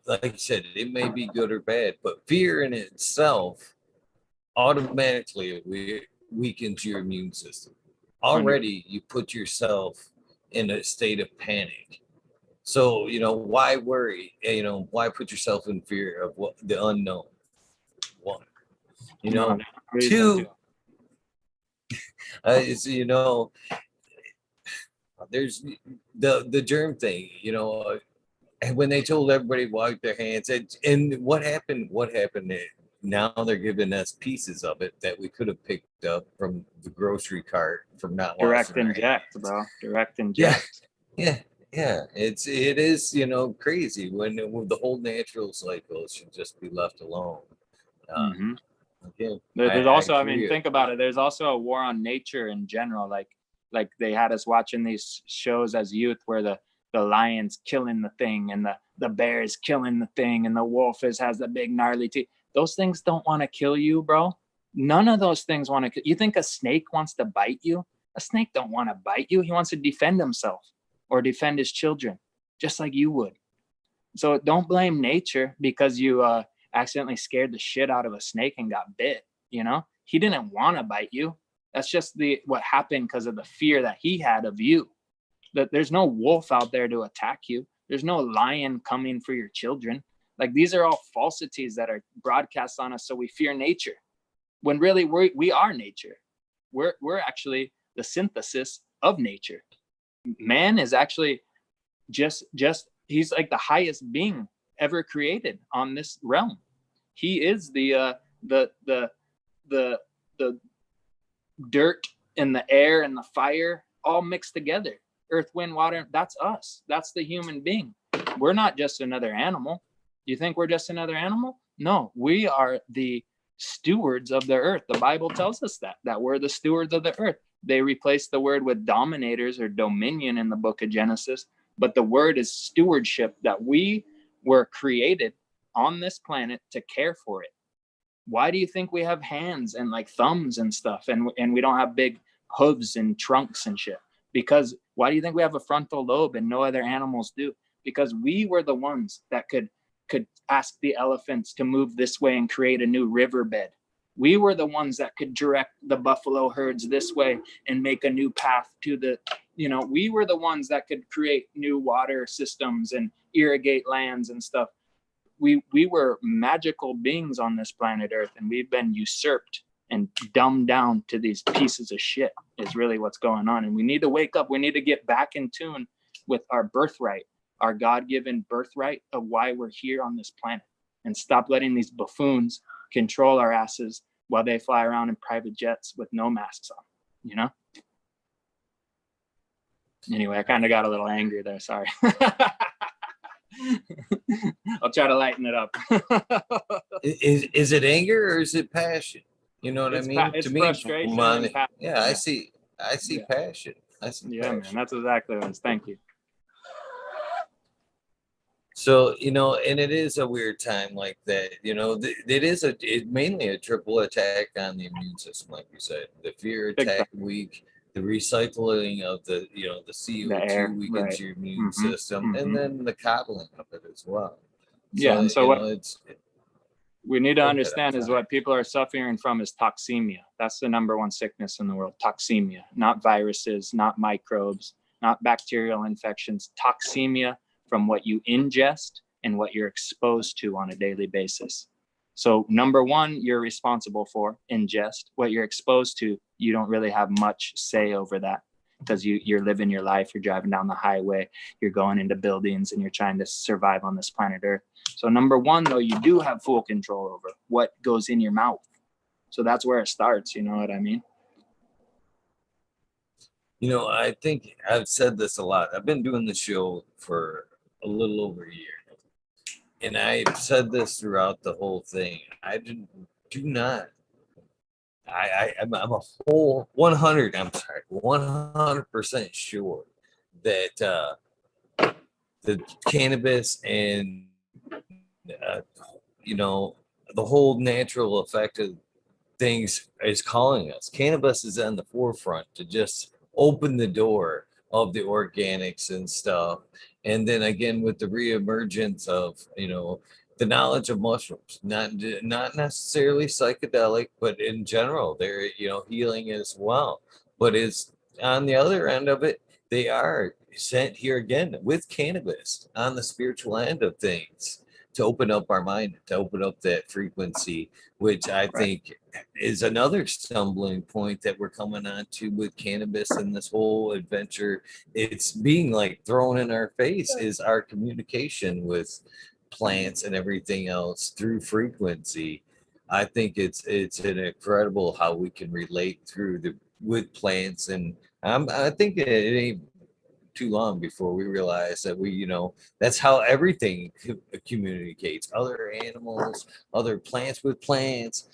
like you said, it may be good or bad, but fear in itself automatically weakens your immune system. Already, you put yourself in a state of panic. So, you know, why worry? You know, why put yourself in fear of what the unknown? One, you know, two, you know, there's the germ thing, you know, and when they told everybody wipe their hands, and what happened? Now they're giving us pieces of it that we could have picked up from the grocery cart from not direct inject, bro. Direct inject. Yeah. It is, you know, crazy when the whole natural cycle should just be left alone. Again, there's also, I mean, think about it. There's also a war on nature in general. Like they had us watching these shows as youth where the lion's killing the thing and the bear is killing the thing and the wolf has the big gnarly teeth. Those things don't want to kill you, bro. None of those things want to. You think a snake wants to bite you? A snake don't want to bite you. He wants to defend himself or defend his children, just like you would. So don't blame nature because you accidentally scared the shit out of a snake and got bit. You know, he didn't want to bite you. That's just what happened because of the fear that he had of you. That there's no wolf out there to attack you. There's no lion coming for your children. Like these are all falsities that are broadcast on us, so we fear nature. When really we are nature. We're actually the synthesis of nature. Man is actually just he's like the highest being ever created on this realm. He is the dirt and the air and the fire all mixed together. Earth, wind, water, that's us. That's the human being. We're not just another animal. You think we're just another animal? No, we are the stewards of the earth. The Bible tells us that we're the stewards of the earth. They replaced the word with dominators or dominion in the book of Genesis, but the word is stewardship, that we were created on this planet to care for it. Why do you think we have hands and like thumbs and stuff and we don't have big hooves and trunks and shit? Because why do you think we have a frontal lobe and no other animals do? Because we were the ones that could ask the elephants to move this way and create a new riverbed. We were the ones that could direct the buffalo herds this way and make a new path to the, you know, we were the ones that could create new water systems and irrigate lands and stuff. We were magical beings on this planet Earth, and we've been usurped and dumbed down to these pieces of shit is really what's going on. And we need to wake up. We need to get back in tune with our birthright, our God-given birthright of why we're here on this planet, and stop letting these buffoons control our asses while they fly around in private jets with no masks on, you know? Anyway, I kind of got a little angry there. Sorry. I'll try to lighten it up. Is it anger or is it passion? You know what I mean? It's to me, frustration. Yeah, I see passion. I see passion. Man, that's exactly what it is. Thank you. So, you know, and it is a weird time like that. You know, it's mainly a triple attack on the immune system, like you said. The fear attack weak, the recycling of the CO2 weakens your immune system, and then the coddling of it as well. So, and so we need to understand is what people are suffering from is toxemia. That's the number one sickness in the world, toxemia, not viruses, not microbes, not bacterial infections, toxemia from what you ingest and what you're exposed to on a daily basis. So number one, you're responsible for ingest. What you're exposed to, you don't really have much say over that. because you're living your life, you're driving down the highway, you're going into buildings, and you're trying to survive on this planet Earth. So number one, though, you do have full control over what goes in your mouth. So that's where it starts. You know what I mean? You know, I think I've said this a lot. I've been doing the show for a little over a year. And I've said this throughout the whole thing. I do not. I'm a whole 100. I'm sorry, 100% sure that the cannabis and you know, the whole natural effect of things is calling us. Cannabis is on the forefront to just open the door of the organics and stuff. And then again with the reemergence of, you know, the knowledge of mushrooms, not necessarily psychedelic, but in general, they're, you know, healing as well. But it's on the other end of it, they are sent here again with cannabis on the spiritual end of things to open up our mind, to open up that frequency, which I think is another stumbling point that we're coming on to with cannabis and this whole adventure. It's being like thrown in our face is our communication with plants and everything else through frequency. I think it's an incredible how we can relate through the with plants, and I think it ain't too long before we realize that we, you know, that's how everything communicates. Other animals, other plants with plants,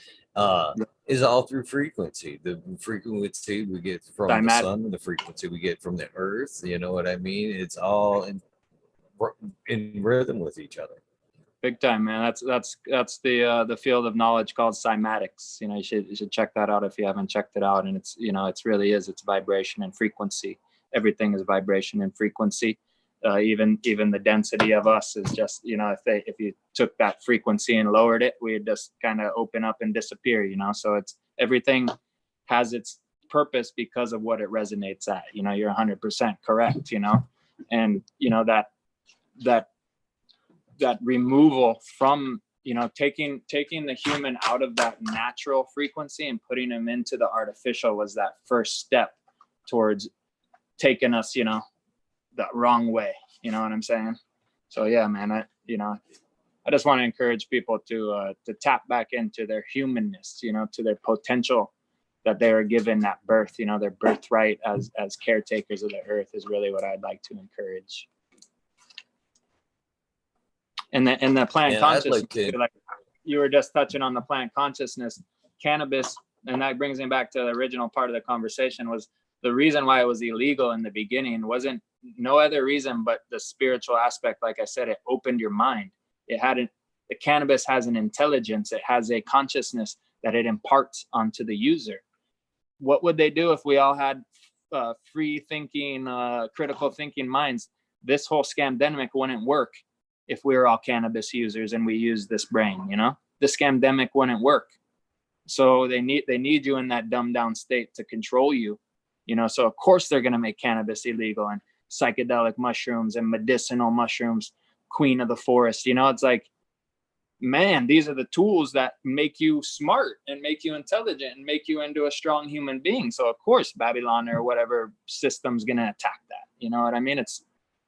is all through frequency. The frequency we get from the sun, and the frequency we get from the earth. You know what I mean? It's all in rhythm with each other. Big time, man. That's the field of knowledge called cymatics. You know, you should check that out if you haven't checked it out. And it's, you know, it's really is, it's vibration and frequency. Everything is vibration and frequency. Even the density of us is just, you know, if you took that frequency and lowered it, we'd just kind of open up and disappear, you know. So it's, everything has its purpose because of what it resonates at. You know, you're 100% correct, you know. And you know, that removal from, you know, taking the human out of that natural frequency and putting him into the artificial was that first step towards taking us, you know, the wrong way. You know what I'm saying? So yeah, man, I just want to encourage people to tap back into their humanness, you know, to their potential that they are given at birth. You know, their birthright as caretakers of the earth is really what I'd like to encourage. And the plant consciousness, like you were just touching on the plant consciousness, cannabis, and that brings me back to the original part of the conversation, was the reason why it was illegal in the beginning wasn't no other reason but the spiritual aspect. Like I said, it opened your mind. The cannabis has an intelligence. It has a consciousness that it imparts onto the user. What would they do if we all had free thinking, critical thinking minds? This whole scamdemic wouldn't work. If we were all cannabis users and we use this brain, you know, the scamdemic wouldn't work. So they need you in that dumbed down state to control you, you know. So of course they're going to make cannabis illegal, and psychedelic mushrooms and medicinal mushrooms, queen of the forest. You know, it's like, man, these are the tools that make you smart and make you intelligent and make you into a strong human being. So of course Babylon or whatever system's going to attack that. You know what I mean? It's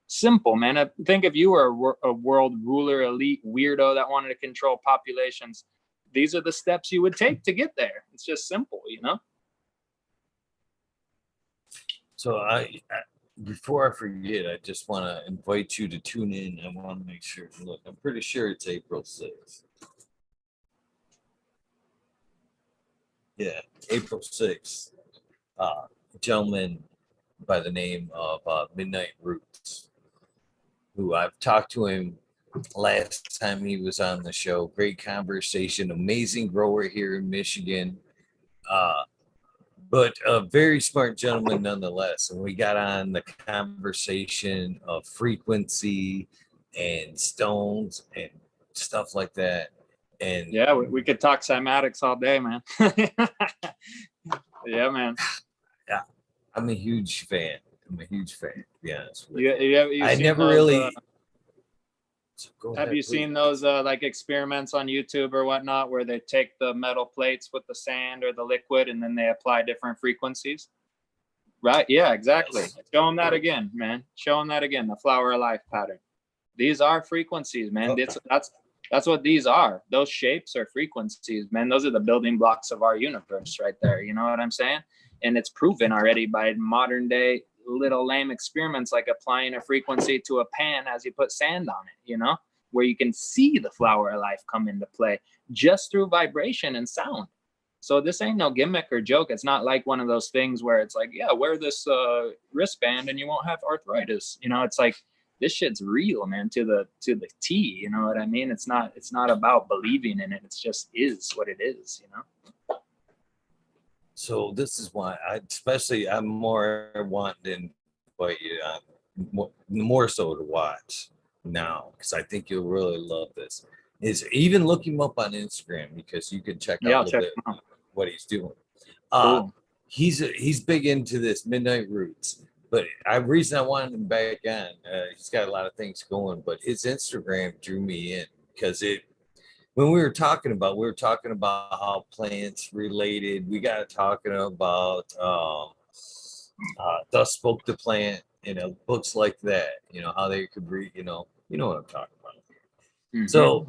simple, man. I think if you were a world ruler, elite weirdo that wanted to control populations, these are the steps you would take to get there. It's just simple, you know? So I before I forget, I just want to invite you to tune in. I want to make sure. Look, I'm pretty sure it's April 6th. Yeah, April 6th. A gentleman by the name of Midnight Roots, who I've talked to him last time he was on the show. Great conversation, amazing grower here in Michigan, but a very smart gentleman nonetheless. And we got on the conversation of frequency and stones and stuff like that. And yeah, we could talk cymatics all day, man. Yeah, man. Yeah, I'm a huge fan. To be honest with you. I never really. Have you seen those like experiments on YouTube or whatnot where they take the metal plates with the sand or the liquid and then they apply different frequencies? Right. Yeah, exactly. Yes. Show them that again, man. Show them that again. The flower of life pattern. These are frequencies, man. That's what these are. Those shapes are frequencies, man. Those are the building blocks of our universe right there. You know what I'm saying? And it's proven already by modern day little lame experiments like applying a frequency to a pan as you put sand on it, you know, where you can see the flower of life come into play just through vibration and sound. So this ain't no gimmick or joke. It's not like one of those things where it's like, yeah, wear this wristband and you won't have arthritis. You know, it's like this shit's real, man, to the T. You know what I mean? It's not about believing in it. It's just is what it is. You know. So this is why I'm more wanting to invite you on more so to watch now, because I think you'll really love this. Is even look him up on Instagram, because you can check out Yeah, a I'll little check bit them out. what he's doing. Cool. He's big into this midnight roots, but reason I wanted him back on, he's got a lot of things going, but his Instagram drew me in because when we were talking about how plants related. We got talking about Thus Spoke the Plant, books like that, how they could read, what I'm talking about. Mm-hmm. So,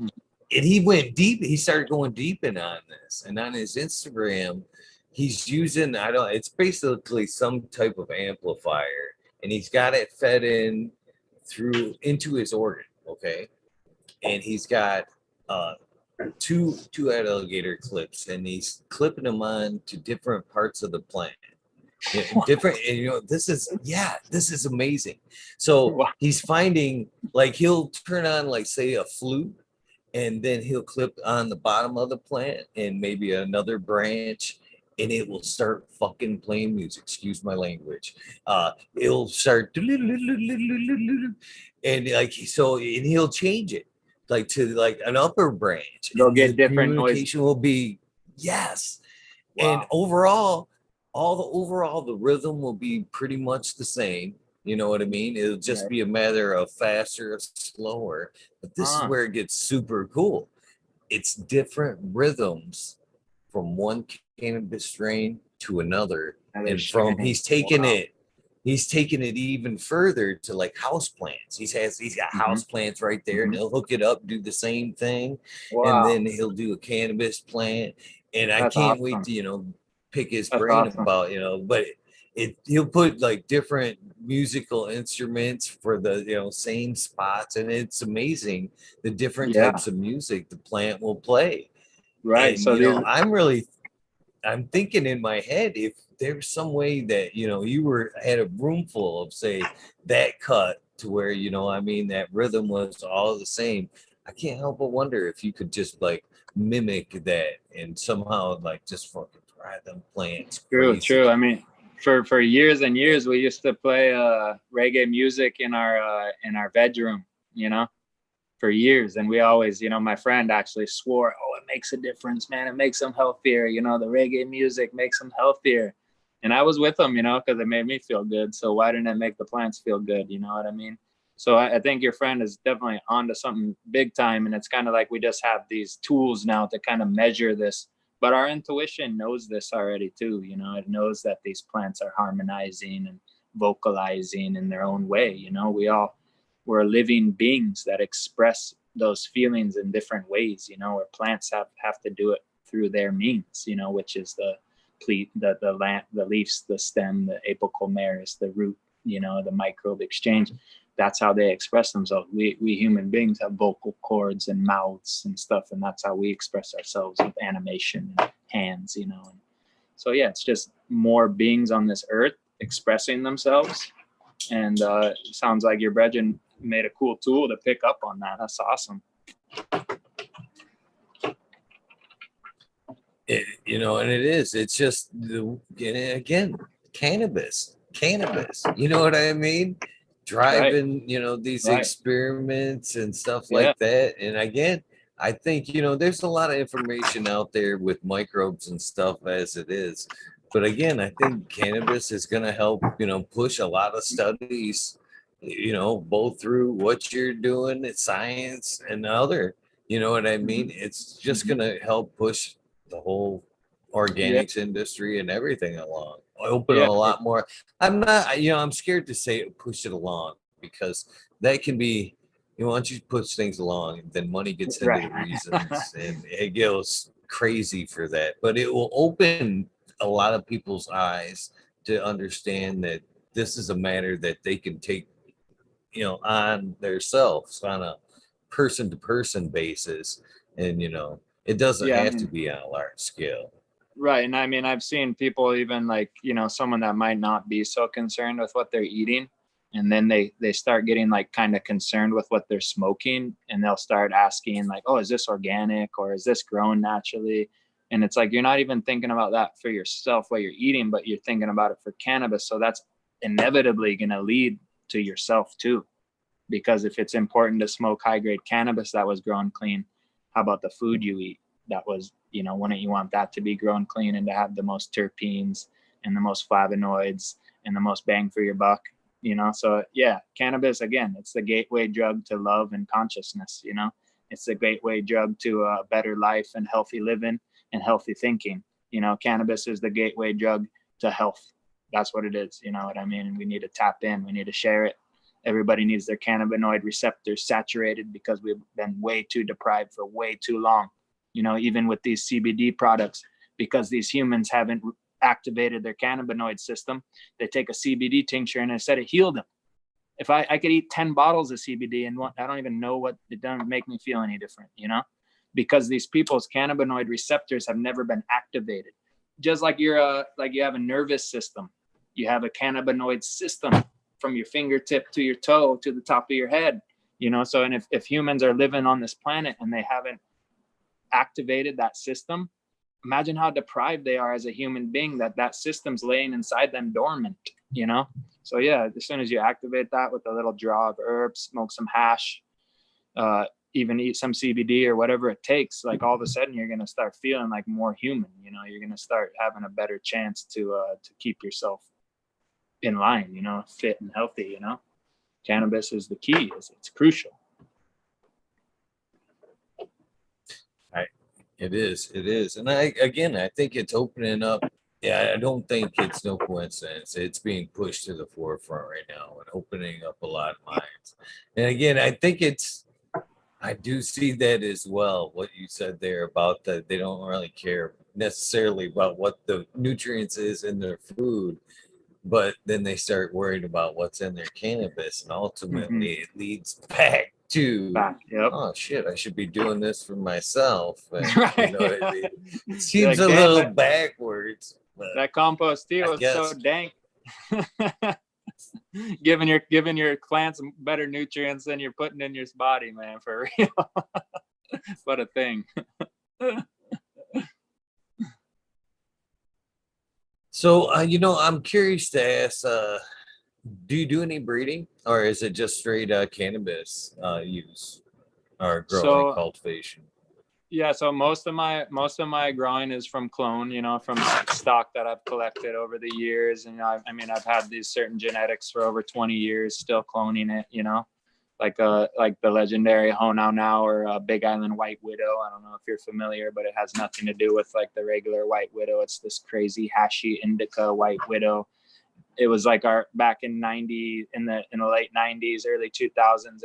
and he went deep. He started going deep in on this, and on his Instagram, he's using it's basically some type of amplifier, and he's got it fed into his organ, okay, and he's got two alligator clips, and he's clipping them on to different parts of the plant. Different, and this is amazing. So he's finding, like, he'll turn on, like, say, a flute, and then he'll clip on the bottom of the plant and maybe another branch, and it will start fucking playing music. Excuse my language. It'll start, and and he'll change it, like, to like an upper branch. They'll and get the different communication noise. will be yes. Wow. And overall, the rhythm will be pretty much the same. You know what I mean? It'll just be a matter of faster or slower. But this is where it gets super cool. It's different rhythms from one cannabis strain to another. And he's taken it even further to, like, house plants. He's got house plants right there, and he'll hook it up, do the same thing. Wow. And then he'll do a cannabis plant. And I can't wait to, pick his brain about, but he'll put, like, different musical instruments for the, same spots. And it's amazing the different types of music the plant will play. Right. And, So I'm thinking in my head, if there's some way that, you had a room full of, say, that cut to where, that rhythm was all the same. I can't help but wonder if you could just, like, mimic that and somehow, like, just fucking drive them plants crazy. True. I mean, for years and years, we used to play reggae music in our bedroom, for years. And we always, my friend actually swore, oh, it makes a difference, man. It makes them healthier. The reggae music makes them healthier. And I was with them, because it made me feel good. So why didn't it make the plants feel good? You know what I mean? So I think your friend is definitely onto something big time. And it's kind of like we just have these tools now to kind of measure this. But our intuition knows this already too. It knows that these plants are harmonizing and vocalizing in their own way. We're living beings that express those feelings in different ways, where plants have to do it through their means, which is the leaves, the stem, the apicomeris, the root, the microbe exchange. That's how they express themselves. We human beings have vocal cords and mouths and stuff, and that's how we express ourselves with animation and hands, And so, yeah, it's just more beings on this earth expressing themselves. And it sounds like your brethren made a cool tool to pick up on that. That's awesome. And it is. It's just again, cannabis. You know what I mean? Driving, these experiments and stuff like that. And again, I think, there's a lot of information out there with microbes and stuff as it is. But again, I think cannabis is going to help, push a lot of studies, both through what you're doing at science and other, you know what I mean? It's just going to help push the whole organics industry and everything along. open a lot more. I'm not, I'm scared to say push it along because that can be, once you push things along, then money gets into the reasons and it goes crazy for that. But it will open a lot of people's eyes to understand that this is a matter that they can take, on themselves on a person to person basis. And, it doesn't have to be on a large scale. Right. And I mean, I've seen people even like, someone that might not be so concerned with what they're eating. And then they start getting like kind of concerned with what they're smoking. And they'll start asking like, oh, is this organic or is this grown naturally? And it's like, you're not even thinking about that for yourself, what you're eating, but you're thinking about it for cannabis. So that's inevitably going to lead to yourself too. Because if it's important to smoke high grade cannabis that was grown clean, how about the food you eat? That was, wouldn't you want that to be grown clean and to have the most terpenes and the most flavonoids and the most bang for your buck, So yeah, cannabis, again, it's the gateway drug to love and consciousness, It's the gateway drug to a better life and healthy living and healthy thinking. Cannabis is the gateway drug to health. That's what it is, you know what I mean? And we need to tap in, we need to share it. Everybody needs their cannabinoid receptors saturated because we've been way too deprived for way too long. Even with these CBD products, because these humans haven't activated their cannabinoid system, they take a CBD tincture and instead it healed them. If I could eat 10 bottles of CBD and I don't even know what it doesn't make me feel any different, because these people's cannabinoid receptors have never been activated. Just like you have a nervous system, you have a cannabinoid system from your fingertip to your toe to the top of your head, So, and if humans are living on this planet and they haven't activated that system, imagine how deprived they are as a human being, that system's laying inside them dormant, So yeah, as soon as you activate that with a little draw of herbs, smoke some hash, even eat some CBD or whatever it takes, like all of a sudden you're going to start feeling like more human, you're going to start having a better chance to keep yourself in line, fit and healthy, Cannabis is the key, it's crucial. It is. And I think it's opening up. Yeah, I don't think it's no coincidence. It's being pushed to the forefront right now and opening up a lot of minds. And again, I do see that as well, what you said there about that they don't really care necessarily about what the nutrients is in their food, but then they start worrying about what's in their cannabis, and ultimately it leads back to oh shit, I should be doing this for myself. And, right. What I mean? It seems like, a little backwards. But that compost tea was so dank. giving your plants better nutrients than you're putting in your body, man, for real. What a thing. So, I'm curious to ask, do you do any breeding, or is it just straight cannabis use or growing cultivation? Yeah, so most of my growing is from clone, from stock that I've collected over the years. And I've had these certain genetics for over 20 years, still cloning it, like the legendary Ho Now or Big Island White Widow. I don't know if you're familiar, but it has nothing to do with like the regular White Widow. It's this crazy hashy indica White Widow. It was like back in in the late 90s, early 2000s.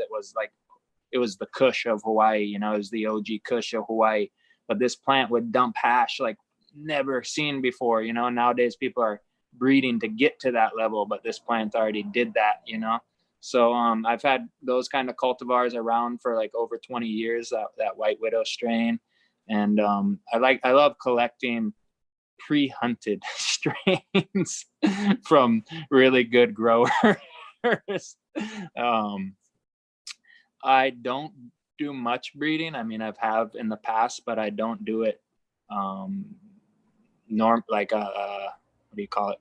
It was the Kush of Hawaii, it was the OG Kush of Hawaii. But this plant would dump hash like never seen before, Nowadays people are breeding to get to that level, but this plant already did that, So I've had those kind of cultivars around for like over 20 years, that White Widow strain. And I love collecting pre-hunted strains from really good growers. I don't do much breeding. I've have in the past, but I don't do it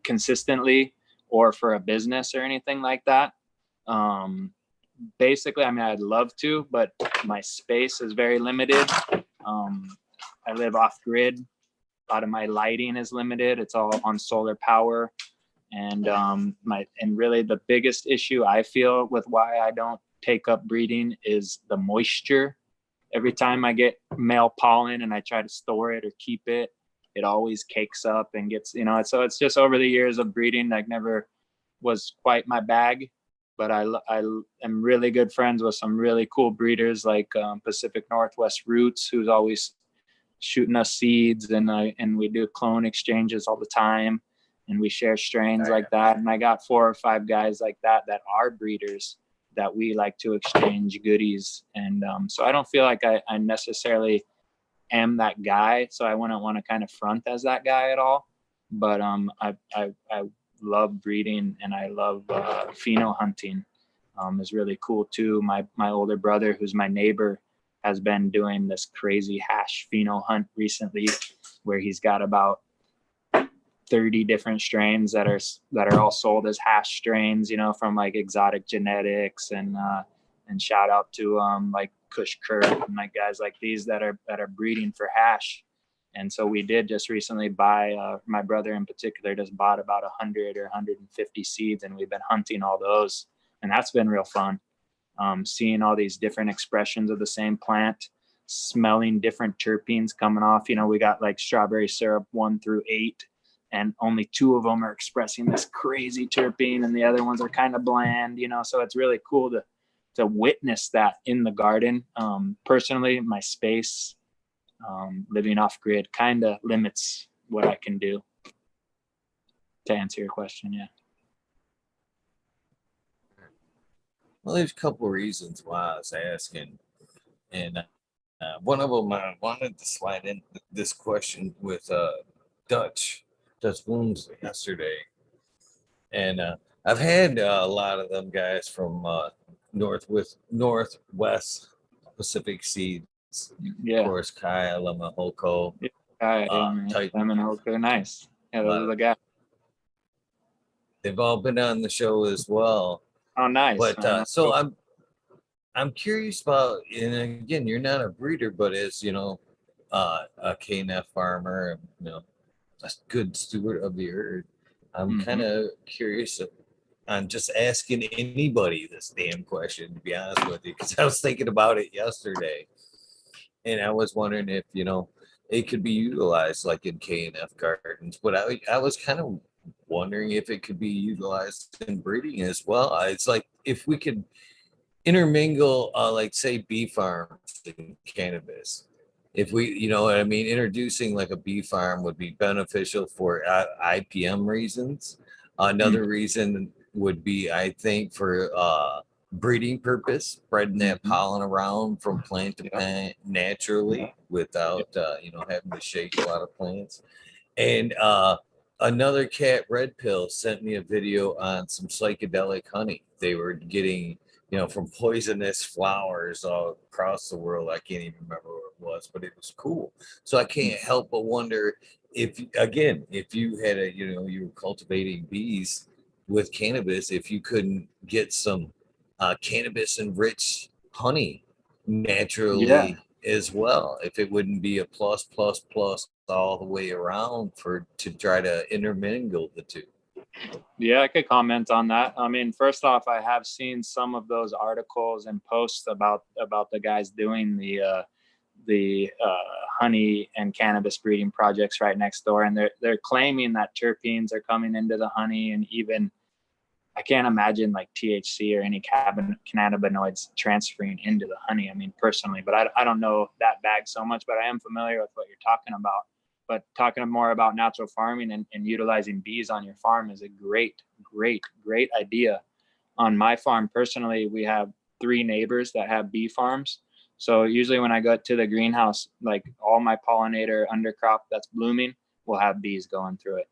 consistently or for a business or anything like that. Basically, I'd love to, but my space is very limited. I live off grid. A lot of my lighting is limited. It's all on solar power. And really the biggest issue I feel with why I don't take up breeding is the moisture. Every time I get male pollen and I try to store it or keep it, it always cakes up and gets, you know, so it's just over the years of breeding, like never was quite my bag, but I am really good friends with some really cool breeders like Pacific Northwest Roots, who's always shooting us seeds, and we do clone exchanges all the time, and we share strains like that. And I got 4 or 5 guys like that are breeders that we like to exchange goodies. And so I don't feel like I necessarily am that guy, so I wouldn't want to kind of front as that guy at all. But I love breeding, and I love pheno hunting. Is really cool too. My older brother, who's my neighbor, has been doing this crazy hash pheno hunt recently, where he's got about 30 different strains that are all sold as hash strains, you know, from like Exotic Genetics, and shout out to like Kush Kurt and like guys like these that are breeding for hash. And so we did just recently buy, my brother in particular just bought about 100 or 150 seeds, and we've been hunting all those, and that's been real fun. Seeing all these different expressions of the same plant, smelling different terpenes coming off. You know, we got like strawberry syrup 1 through 8, and only 2 of them are expressing this crazy terpene, and the other ones are kind of bland, you know, so it's really cool to witness that in the garden. Personally, my space, living off grid kind of limits what I can do, to answer your question. Yeah. Well, there's a couple of reasons why I was asking, and one of them I wanted to slide in this question with Dutch Blooms yesterday, and I've had a lot of them guys from Northwest Pacific Seeds, Yeah. of course, Kyle Lamahoko, Lemon, nice. Yeah, those are the guys. They've all been on the show as well. Oh, nice. But so I'm curious about, and again, you're not a breeder, but as you know, a KNF farmer, you know, a good steward of the earth. I'm kind of curious. I'm just asking anybody this damn question, to be honest with you, because I was thinking about it yesterday, and I was wondering if, you know, it could be utilized like in KNF gardens, but I was kind of wondering if it could be utilized in breeding as well. It's like if we could intermingle, like say bee farms and cannabis. If we, you know what I mean, introducing like a bee farm would be beneficial for IPM reasons. Another reason would be, I think, for breeding purpose, spreading that pollen around from plant to plant naturally without, you know, having to shake a lot of plants. And another cat, Red Pill, sent me a video on some psychedelic honey they were getting, you know, from poisonous flowers all across the world. I can't even remember what it was, but it was cool. So I can't help but wonder if, again, if you had a, you know, you were cultivating bees with cannabis, if you couldn't get some cannabis enriched honey naturally as well, if it wouldn't be a plus all the way around to try to intermingle the two. Yeah, I could comment on that. I mean, first off, I have seen some of those articles and posts about the guys doing the honey and cannabis breeding projects right next door, and they're claiming that terpenes are coming into the honey, and even I can't imagine like THC or any cannabinoids transferring into the honey. I mean, personally, but I don't know that bag so much, but I am familiar with what you're talking about. But talking more about natural farming and utilizing bees on your farm is a great idea. On my farm, personally, we have 3 neighbors that have bee farms. So usually when I go to the greenhouse, like all my pollinator undercrop that's blooming will have bees going through it.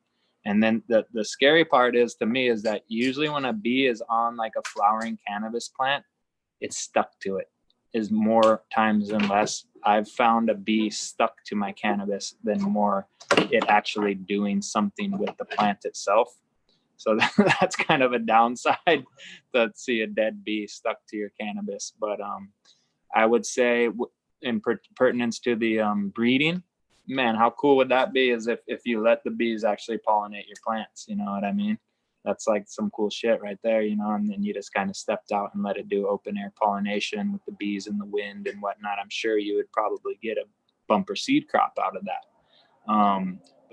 And then the scary part is, to me, is that usually when a bee is on like a flowering cannabis plant, it's stuck to it. Is more times than less I've found a bee stuck to my cannabis than more it actually doing something with the plant itself. So that's kind of a downside to see a dead bee stuck to your cannabis. But I would say in pertinence to the breeding, man, how cool would that be is if you let the bees actually pollinate your plants, you know what I mean? That's like some cool shit right there, you know, and then you just kind of stepped out and let it do open air pollination with the bees and the wind and whatnot. I'm sure you would probably get a bumper seed crop out of that.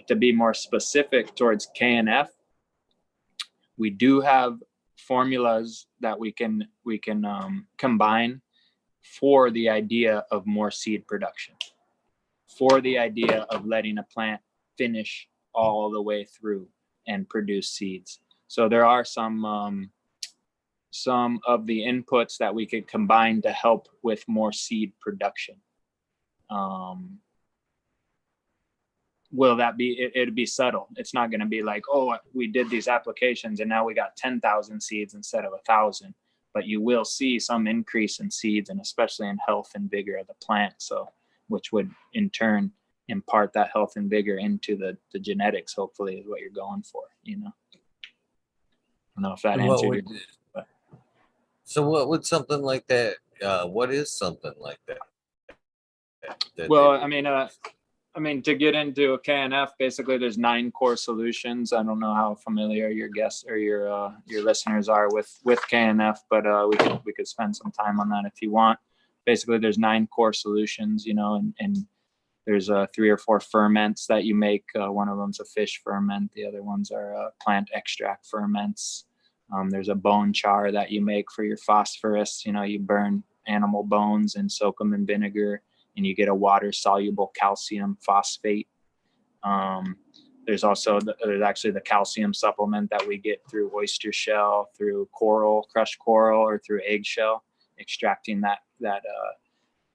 to be more specific towards KNF, we do have formulas that we can combine for the idea of more seed production, for the idea of letting a plant finish all the way through and produce seeds. So there are some of the inputs that we could combine to help with more seed production. Will that be, it'd be subtle. It's not going to be like, oh, we did these applications and now we got 10,000 seeds instead of 1,000, but you will see some increase in seeds, and especially in health and vigor of the plant. So, which would in turn impart that health and vigor into the genetics, hopefully, is what you're going for, you know? I don't know if that answered your. So what would something like that, what is something like that? Well, I mean, to get into a KNF, basically there's 9 core solutions. I don't know how familiar your guests or your listeners are with KNF, but we could spend some time on that if you want. Basically, there's 9 core solutions, you know, and there's 3 or 4 ferments that you make. One of them's a fish ferment. The other ones are plant extract ferments. There's a bone char that you make for your phosphorus. You know, you burn animal bones and soak them in vinegar, and you get a water-soluble calcium phosphate. There's also there's actually the calcium supplement that we get through oyster shell, through coral, crushed coral, or through eggshell, extracting that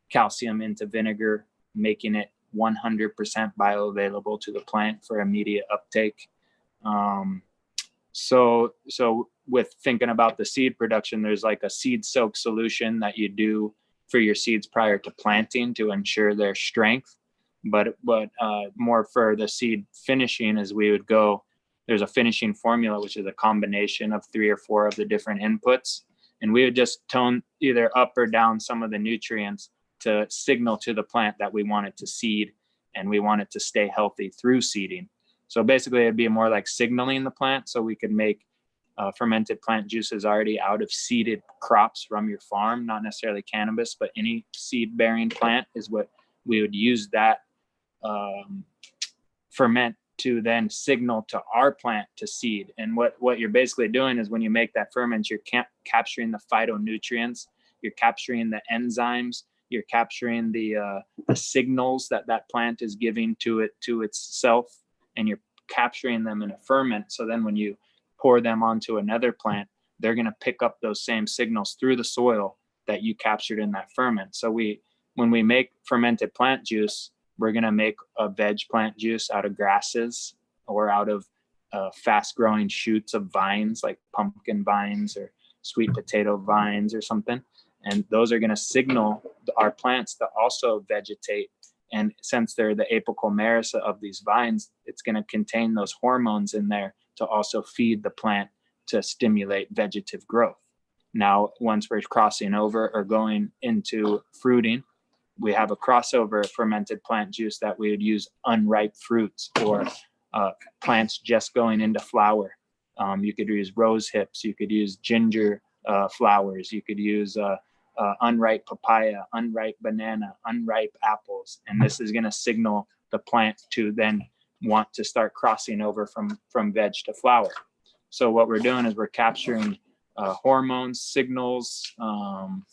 calcium into vinegar, making it 100% bioavailable to the plant for immediate uptake. So with thinking about the seed production, there's like a seed soak solution that you do for your seeds prior to planting to ensure their strength. But more for the seed finishing, as we would go, there's a finishing formula, which is a combination of 3 or 4 of the different inputs. And we would just tone either up or down some of the nutrients to signal to the plant that we want it to seed and we want it to stay healthy through seeding. So basically it'd be more like signaling the plant, so we could make fermented plant juices already out of seeded crops from your farm, not necessarily cannabis, but any seed bearing plant is what we would use that ferment to then signal to our plant to seed. And what you're basically doing is when you make that ferment, you're capturing the phytonutrients, you're capturing the enzymes, you're capturing the signals that plant is giving to itself, and you're capturing them in a ferment. So then when you pour them onto another plant, they're going to pick up those same signals through the soil that you captured in that ferment. So when we make fermented plant juice, we're going to make a veg plant juice out of grasses or out of fast growing shoots of vines, like pumpkin vines or sweet potato vines or something. And those are going to signal our plants to also vegetate. And since they're the apical merisca of these vines, it's going to contain those hormones in there to also feed the plant to stimulate vegetative growth. Now, once we're crossing over or going into fruiting, we have a crossover fermented plant juice that we would use unripe fruits or plants just going into flower. You could use rose hips, you could use ginger flowers, you could use unripe papaya, unripe banana, unripe apples. And this is going to signal the plant to then want to start crossing over from veg to flower. So what we're doing is we're capturing hormones, signals, plant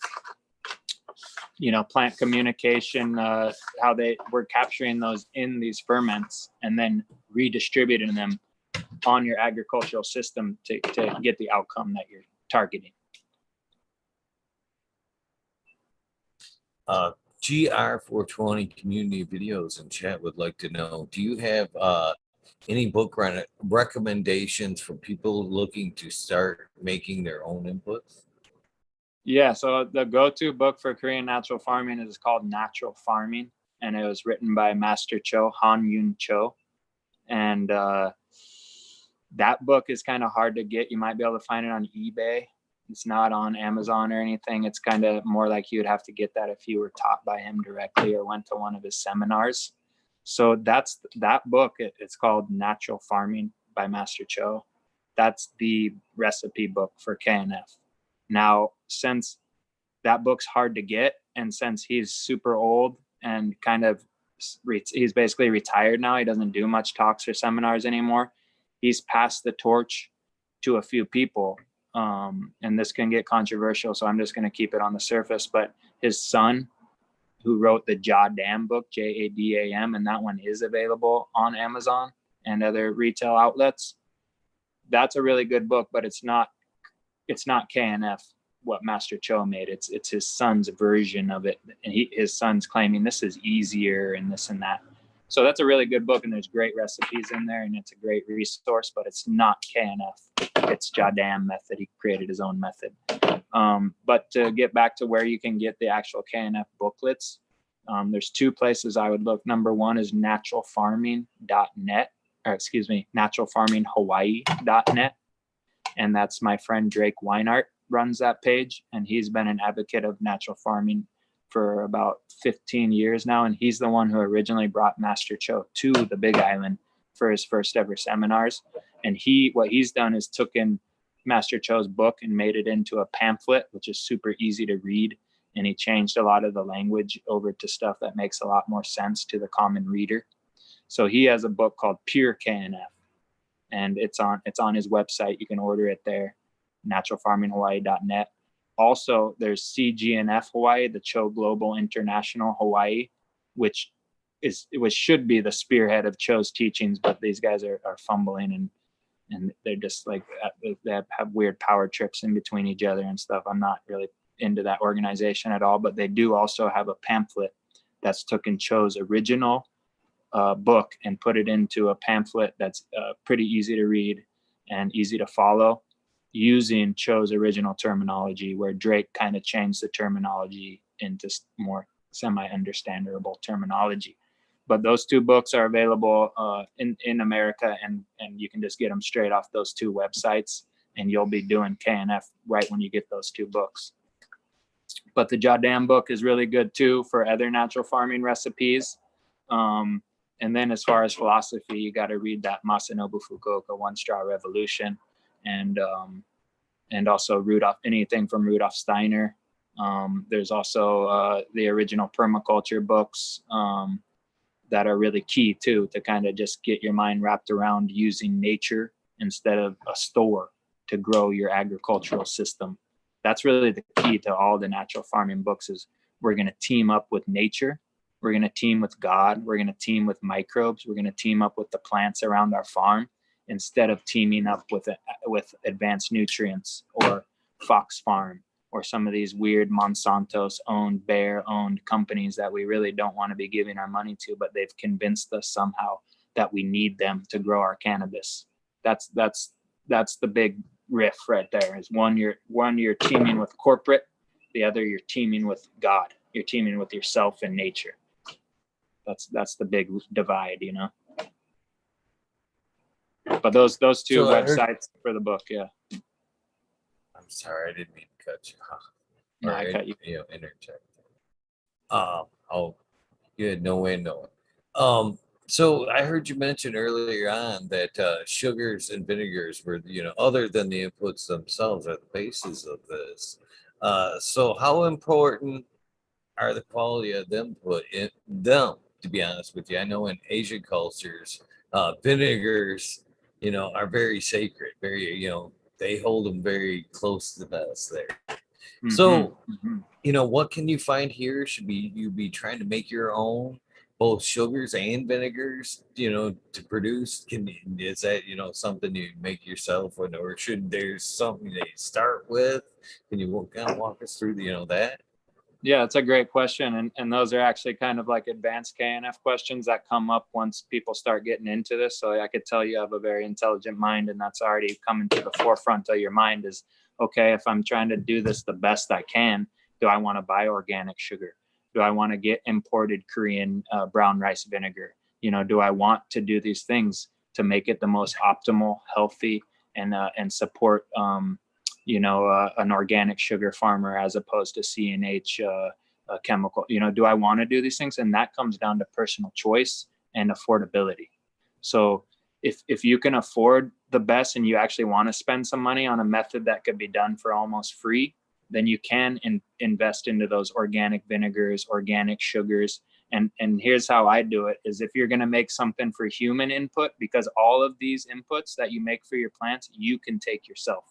communication, we're capturing those in these ferments and then redistributing them on your agricultural system to get the outcome that you're targeting. GR420 community videos and chat would like to know, do you have any book recommendations for people looking to start making their own inputs? Yeah, so the go-to book for Korean natural farming is called Natural Farming, and it was written by Master Cho, Han Yun Cho. And that book is kind of hard to get. You might be able to find it on eBay. It's not on Amazon or anything. It's kind of more like you would have to get that if you were taught by him directly or went to one of his seminars. So that's that book. It's called Natural Farming by Master Cho. That's the recipe book for KNF. Now, since that book's hard to get, and since he's super old and kind of he's basically retired now. He doesn't do much talks or seminars anymore. He's passed the torch to a few people. And this can get controversial, so I'm just going to keep it on the surface. But his son, who wrote the Jadam book, Jadam, and that one is available on Amazon and other retail outlets. That's a really good book, but it's not KNF, what Master Cho made. It's his son's version of it, and his son's claiming this is easier and this and that. So that's a really good book, and there's great recipes in there, and it's a great resource, but it's not KNF. It's Jadam method. He created his own method. But to get back to where you can get the actual KNF booklets, there's two places I would look. Number one is naturalfarming.net, or excuse me, naturalfarminghawaii.net. And that's my friend Drake Weinart runs that page. And he's been an advocate of natural farming for about 15 years now. And he's the one who originally brought Master Cho to the Big Island for his first ever seminars. And what he's done is took in Master Cho's book and made it into a pamphlet, which is super easy to read. And he changed a lot of the language over to stuff that makes a lot more sense to the common reader. So he has a book called Pure KNF, and it's on his website. You can order it there, naturalfarminghawaii.net. Also, there's CGNF Hawaii, the Cho Global International Hawaii, which should be the spearhead of Cho's teachings, but these guys are fumbling and they're just like, they have weird power trips in between each other and stuff. I'm not really into that organization at all, but they do also have a pamphlet that's taken Cho's original book and put it into a pamphlet that's pretty easy to read and easy to follow, using Cho's original terminology, where Drake kind of changed the terminology into more semi-understandable terminology. But those two books are available in America, and you can just get them straight off those two websites, and you'll be doing KNF right when you get those two books. But the Jadam book is really good too for other natural farming recipes. And then as far as philosophy, you got to read that Masanobu Fukuoka One Straw Revolution, and also anything from Rudolf Steiner. There's also the original permaculture books that are really key too, to kind of just get your mind wrapped around using nature instead of a store to grow your agricultural system. That's really the key to all the natural farming books. Is we're going to team up with nature. We're going to team with God. We're going to team with microbes. We're going to team up with the plants around our farm, instead of teaming up with advanced nutrients or Fox Farm or some of these weird Monsanto's owned, Bayer owned companies that we really don't want to be giving our money to, but they've convinced us somehow that we need them to grow our cannabis. That's the big riff right there. Is one you're teaming with corporate, the other you're teaming with God. You're teaming with yourself and nature. That's the big divide, you know. But those two websites for the book, yeah. I'm sorry, I didn't mean to cut you off. No, I cut you. Interject. You had no way knowing. So I heard you mention earlier on that sugars and vinegars were, other than the inputs themselves, are the basis of this. So how important are the quality of them put in them? To be honest with you, I know in Asian cultures, vinegars, are very sacred. Very, they hold them very close to the vest there. Mm-hmm. So, what can you find here? Should you be trying to make your own, both sugars and vinegars, to produce? Is that, something you make yourself, or should there's something they start with? Can you kind of walk us through, that? Yeah, it's a great question. And those are actually kind of like advanced KNF questions that come up once people start getting into this. So I could tell you have a very intelligent mind, and that's already coming to the forefront of your mind is, okay, if I'm trying to do this the best I can, do I want to buy organic sugar? Do I want to get imported Korean brown rice vinegar? Do I want to do these things to make it the most optimal, healthy, and support an organic sugar farmer as opposed to CNH chemical? Do I want to do these things? And that comes down to personal choice and affordability. So if you can afford the best and you actually want to spend some money on a method that could be done for almost free, then you can invest into those organic vinegars, organic sugars, And here's how I do it is if you're going to make something for human input, because all of these inputs that you make for your plants, you can take yourself.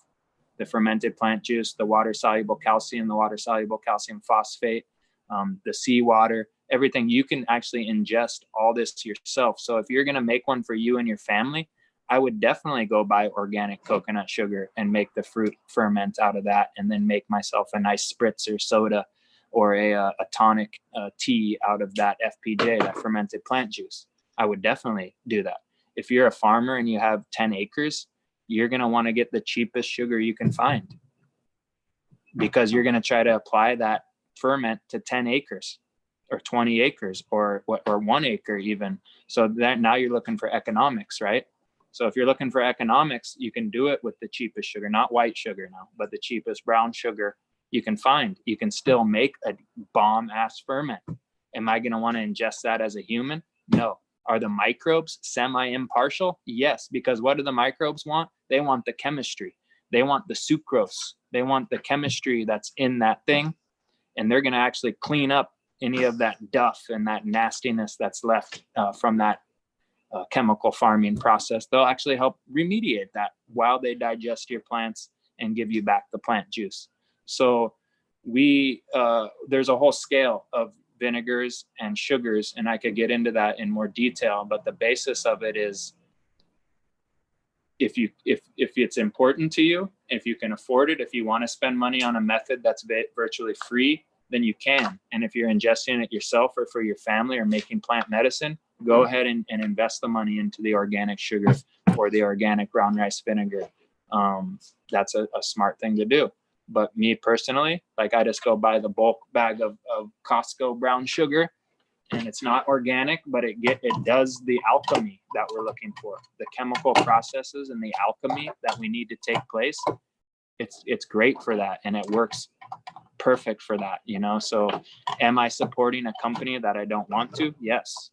The fermented plant juice, the water-soluble calcium, the water-soluble calcium phosphate, the seawater, everything, you can actually ingest all this yourself. So if you're going to make one for you and your family, I would definitely go buy organic coconut sugar and make the fruit ferment out of that, and then make myself a nice spritzer soda or a tonic tea out of that FPJ, that fermented plant juice. I would definitely do that. If you're a farmer and you have 10 acres, you're going to want to get the cheapest sugar you can find, because you're going to try to apply that ferment to 10 acres or 20 acres or 1 acre even. So that now you're looking for economics, right? So if you're looking for economics, you can do it with the cheapest sugar, not white sugar now, but the cheapest brown sugar you can find. You can still make a bomb ass ferment. Am I going to want to ingest that as a human? No. Are the microbes semi-impartial? Yes, because what do the microbes want? They want the chemistry. They want the sucrose. They want the chemistry that's in that thing. And they're going to actually clean up any of that duff and that nastiness that's left from that chemical farming process. They'll actually help remediate that while they digest your plants and give you back the plant juice. So there's a whole scale of vinegars and sugars, and I could get into that in more detail, but the basis of it is if it's important to you, if you can afford it, if you want to spend money on a method that's virtually free, then you can. And if you're ingesting it yourself or for your family or making plant medicine, go ahead and invest the money into the organic sugar or the organic brown rice vinegar. That's a smart thing to do. But me personally, like I just go buy the bulk bag of Costco brown sugar, and it's not organic, but it does the alchemy that we're looking for. The chemical processes and the alchemy that we need to take place. It's great for that, and it works perfect for that, you know? So am I supporting a company that I don't want to? Yes.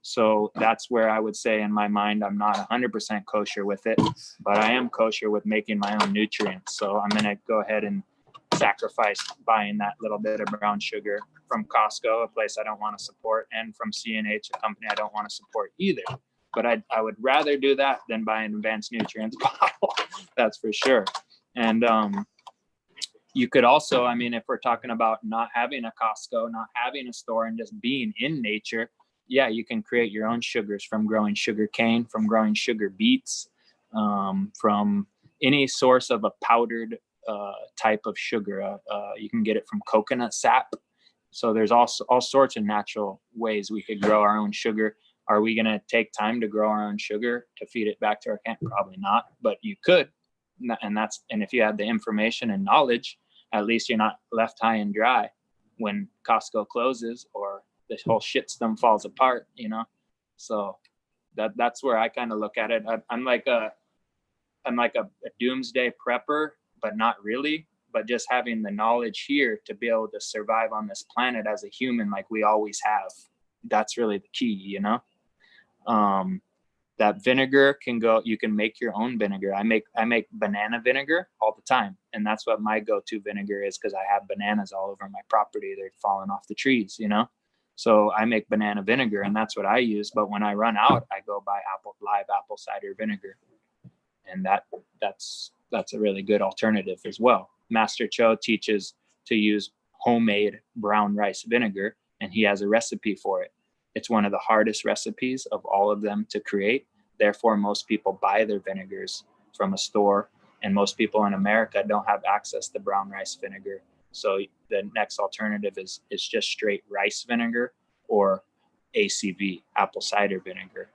So that's where I would say in my mind, I'm not 100% kosher with it, but I am kosher with making my own nutrients. So I'm going to go ahead and sacrifice buying that little bit of brown sugar from Costco, a place I don't want to support, and from CNH, a company I don't want to support either. But I would rather do that than buy an advanced nutrients bottle. That's for sure. And you could also, I mean, if we're talking about not having a Costco, not having a store, and just being in nature, yeah, you can create your own sugars from growing sugar cane, from growing sugar beets, from any source of a powdered type of sugar. You can get it from coconut sap. So there's also all sorts of natural ways we could grow our own sugar. Are we going to take time to grow our own sugar to feed it back to our camp? Probably not, but you could. And if you have the information and knowledge, at least you're not left high and dry when Costco closes or the whole shitstorm falls apart, you know? So that's where I kind of look at it. I'm like a doomsday prepper, but not really, but just having the knowledge here to be able to survive on this planet as a human, like we always have. That's really the key, you know? That vinegar you can make your own vinegar. I make banana vinegar all the time. And that's what my go-to vinegar is, because I have bananas all over my property. They're falling off the trees, you know? So I make banana vinegar, and that's what I use. But when I run out, I go buy live apple cider vinegar. And that's a really good alternative as well. Master Cho teaches to use homemade brown rice vinegar, and he has a recipe for it. It's one of the hardest recipes of all of them to create. Therefore, most people buy their vinegars from a store, and most people in America don't have access to brown rice vinegar. So the next alternative is just straight rice vinegar or ACV, apple cider vinegar.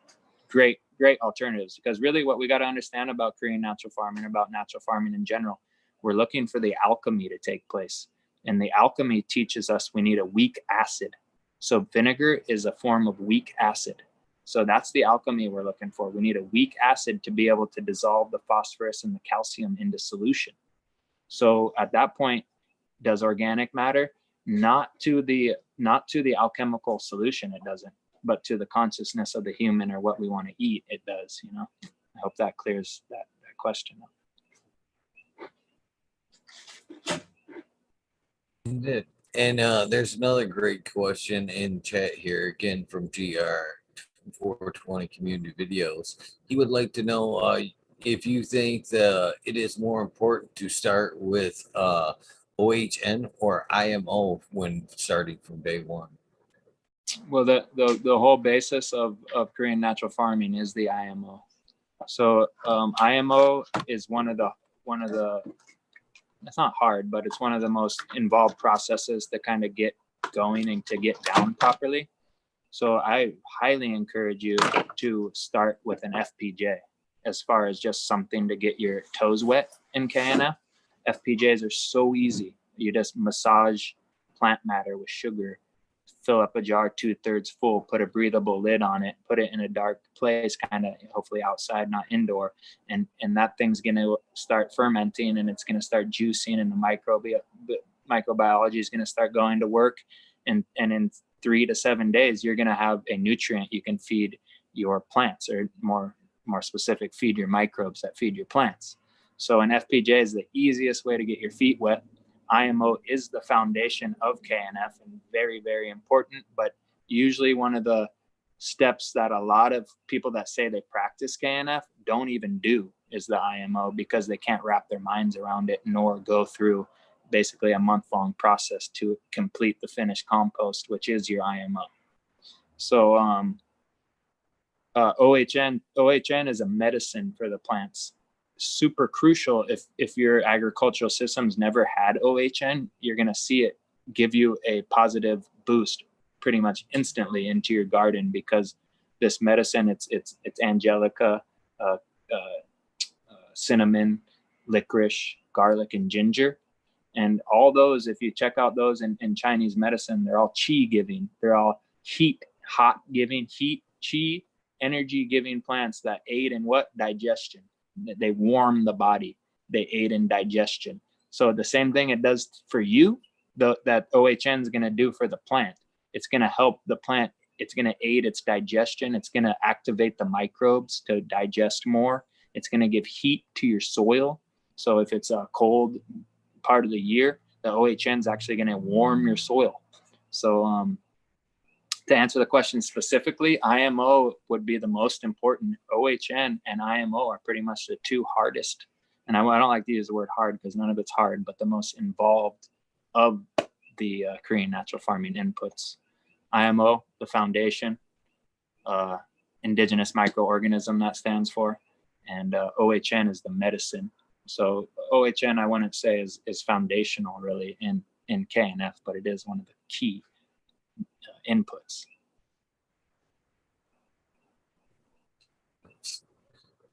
Great alternatives, because really what we got to understand about Korean natural farming, about natural farming in general, we're looking for the alchemy to take place. And the alchemy teaches us we need a weak acid. So vinegar is a form of weak acid. So that's the alchemy we're looking for. We need a weak acid to be able to dissolve the phosphorus and the calcium into solution. So at that point, does organic matter? Not to the alchemical solution, it doesn't, but to the consciousness of the human or what we want to eat, it does, you know? I hope that clears that question up. It did. And there's another great question in chat here again from GR 420 Community Videos. He would like to know if you think that it is more important to start with OHN or IMO when starting from day one. Well, the whole basis of Korean natural farming is the IMO. So IMO is one of the it's not hard, but it's one of the most involved processes to kind of get going and to get down properly. So I highly encourage you to start with an FPJ as far as just something to get your toes wet in KNF. FPJs are so easy. You just massage plant matter with sugar, fill up a jar 2/3 full, put a breathable lid on it, put it in a dark place, kind of hopefully outside, not indoor. And that thing's going to start fermenting and it's going to start juicing and the microbiology is going to start going to work. And in 3 to 7 days, you're going to have a nutrient you can feed your plants, or more specific, feed your microbes that feed your plants. So an FPJ is the easiest way to get your feet wet. IMO is the foundation of KNF and very, very important, but usually one of the steps that a lot of people that say they practice KNF don't even do is the IMO, because they can't wrap their minds around it nor go through basically a month-long process to complete the finished compost, which is your IMO. So OHN is a medicine for the plants. Super crucial. If your agricultural systems never had OHN, you're going to see it give you a positive boost pretty much instantly into your garden, because this medicine, it's angelica, cinnamon, licorice, garlic, and ginger. And all those, if you check out those in Chinese medicine, they're all qi giving. They're all hot giving, qi, energy giving plants that aid in what? Digestion. They warm the body. They aid in digestion. So the same thing it does for you, that OHN is going to do for the plant. It's going to help the plant. It's going to aid its digestion. It's going to activate the microbes to digest more. It's going to give heat to your soil. So if it's a cold part of the year, the OHN is actually going to warm your soil. So to answer the question specifically, IMO would be the most important. OHN and IMO are pretty much the two hardest. And I don't like to use the word hard because none of it's hard, but the most involved of the Korean natural farming inputs. IMO, the foundation, indigenous microorganism that stands for, and OHN is the medicine. So OHN, I wouldn't say is foundational really in KNF, but it is one of the key inputs.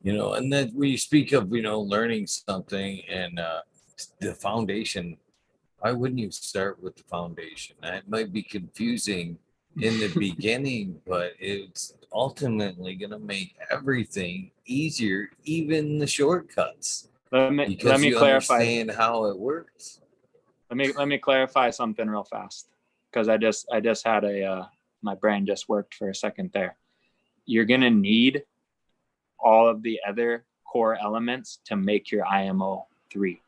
And then when you speak of learning something and the foundation, why wouldn't you start with the foundation? That might be confusing in the beginning, but it's ultimately going to make everything easier, even the shortcuts. Let me clarify. Understand how it works. Let me clarify something real fast, because I just had my brain just worked for a second there. You're going to need all of the other core elements to make your IMO 3.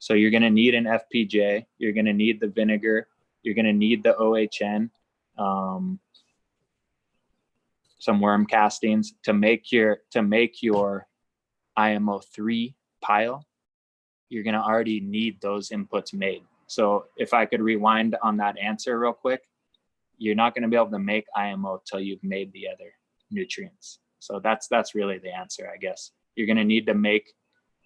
So you're going to need an FPJ, you're going to need the vinegar, you're going to need the OHN, some worm castings to make your IMO 3 pile. You're going to already need those inputs made. So if I could rewind on that answer real quick, you're not going to be able to make IMO till you've made the other nutrients. So that's really the answer, I guess. You're going to need to make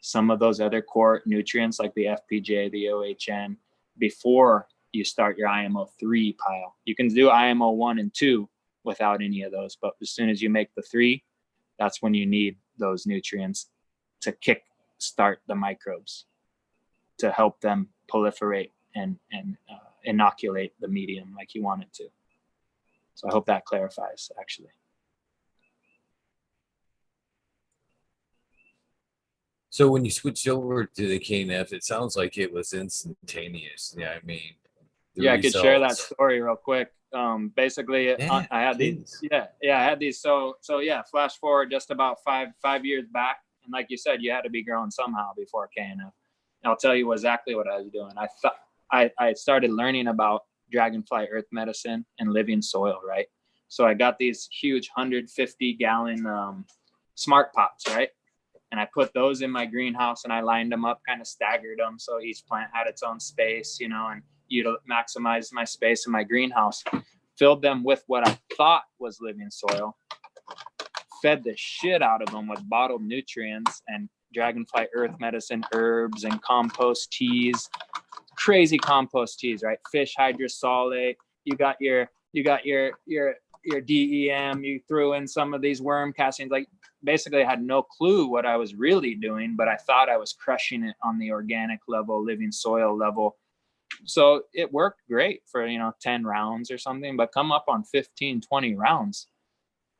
some of those other core nutrients like the FPJ, the OHN, before you start your IMO 3 pile. You can do IMO 1 and 2 without any of those, but as soon as you make the 3, that's when you need those nutrients to kick start the microbes, to help them proliferate and inoculate the medium like you want it to. So I hope that clarifies, actually. So when you switched over to the KNF, it sounds like it was instantaneous. Yeah, I mean, I could share that story real quick. Basically, yeah, I had these. I had these. So yeah, flash forward just about five years back, and like you said, you had to be growing somehow before KNF. I'll tell you exactly what I was doing. I started learning about dragonfly earth medicine and living soil, right? So I got these huge 150-gallon smart pots, right? And I put those in my greenhouse and I lined them up, kind of staggered them so each plant had its own space, you know, and maximize my space in my greenhouse. Filled them with what I thought was living soil, fed the shit out of them with bottled nutrients and dragonfly earth medicine herbs and compost teas, crazy compost teas, right? Fish hydrosolate. You got your DEM. You threw in some of these worm castings. Like, basically, I had no clue what I was really doing, but I thought I was crushing it on the organic level, living soil level. So it worked great for 10 rounds or something. But come up on 15, 20 rounds,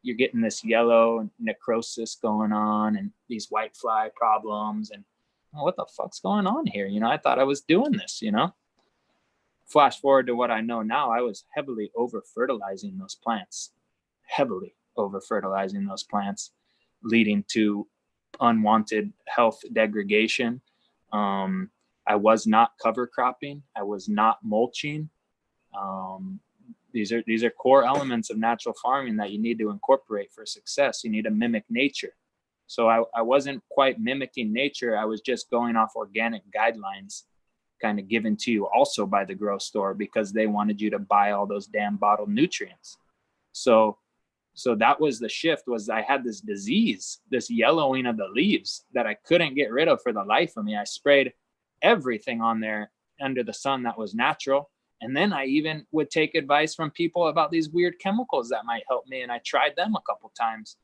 you're getting this yellow necrosis going on and these white fly problems and what the fuck's going on here? I thought I was doing this, Flash forward to what I know now, I was heavily over fertilizing those plants, leading to unwanted health degradation. I was not cover cropping. I was not mulching. These are core elements of natural farming that you need to incorporate for success. You need to mimic nature. So I wasn't quite mimicking nature. I was just going off organic guidelines kind of given to you also by the grocery store because they wanted you to buy all those damn bottled nutrients. So that was the shift. Was I had this disease, this yellowing of the leaves that I couldn't get rid of for the life of me. I sprayed everything on there under the sun that was natural. And then I even would take advice from people about these weird chemicals that might help me. And I tried them a couple times.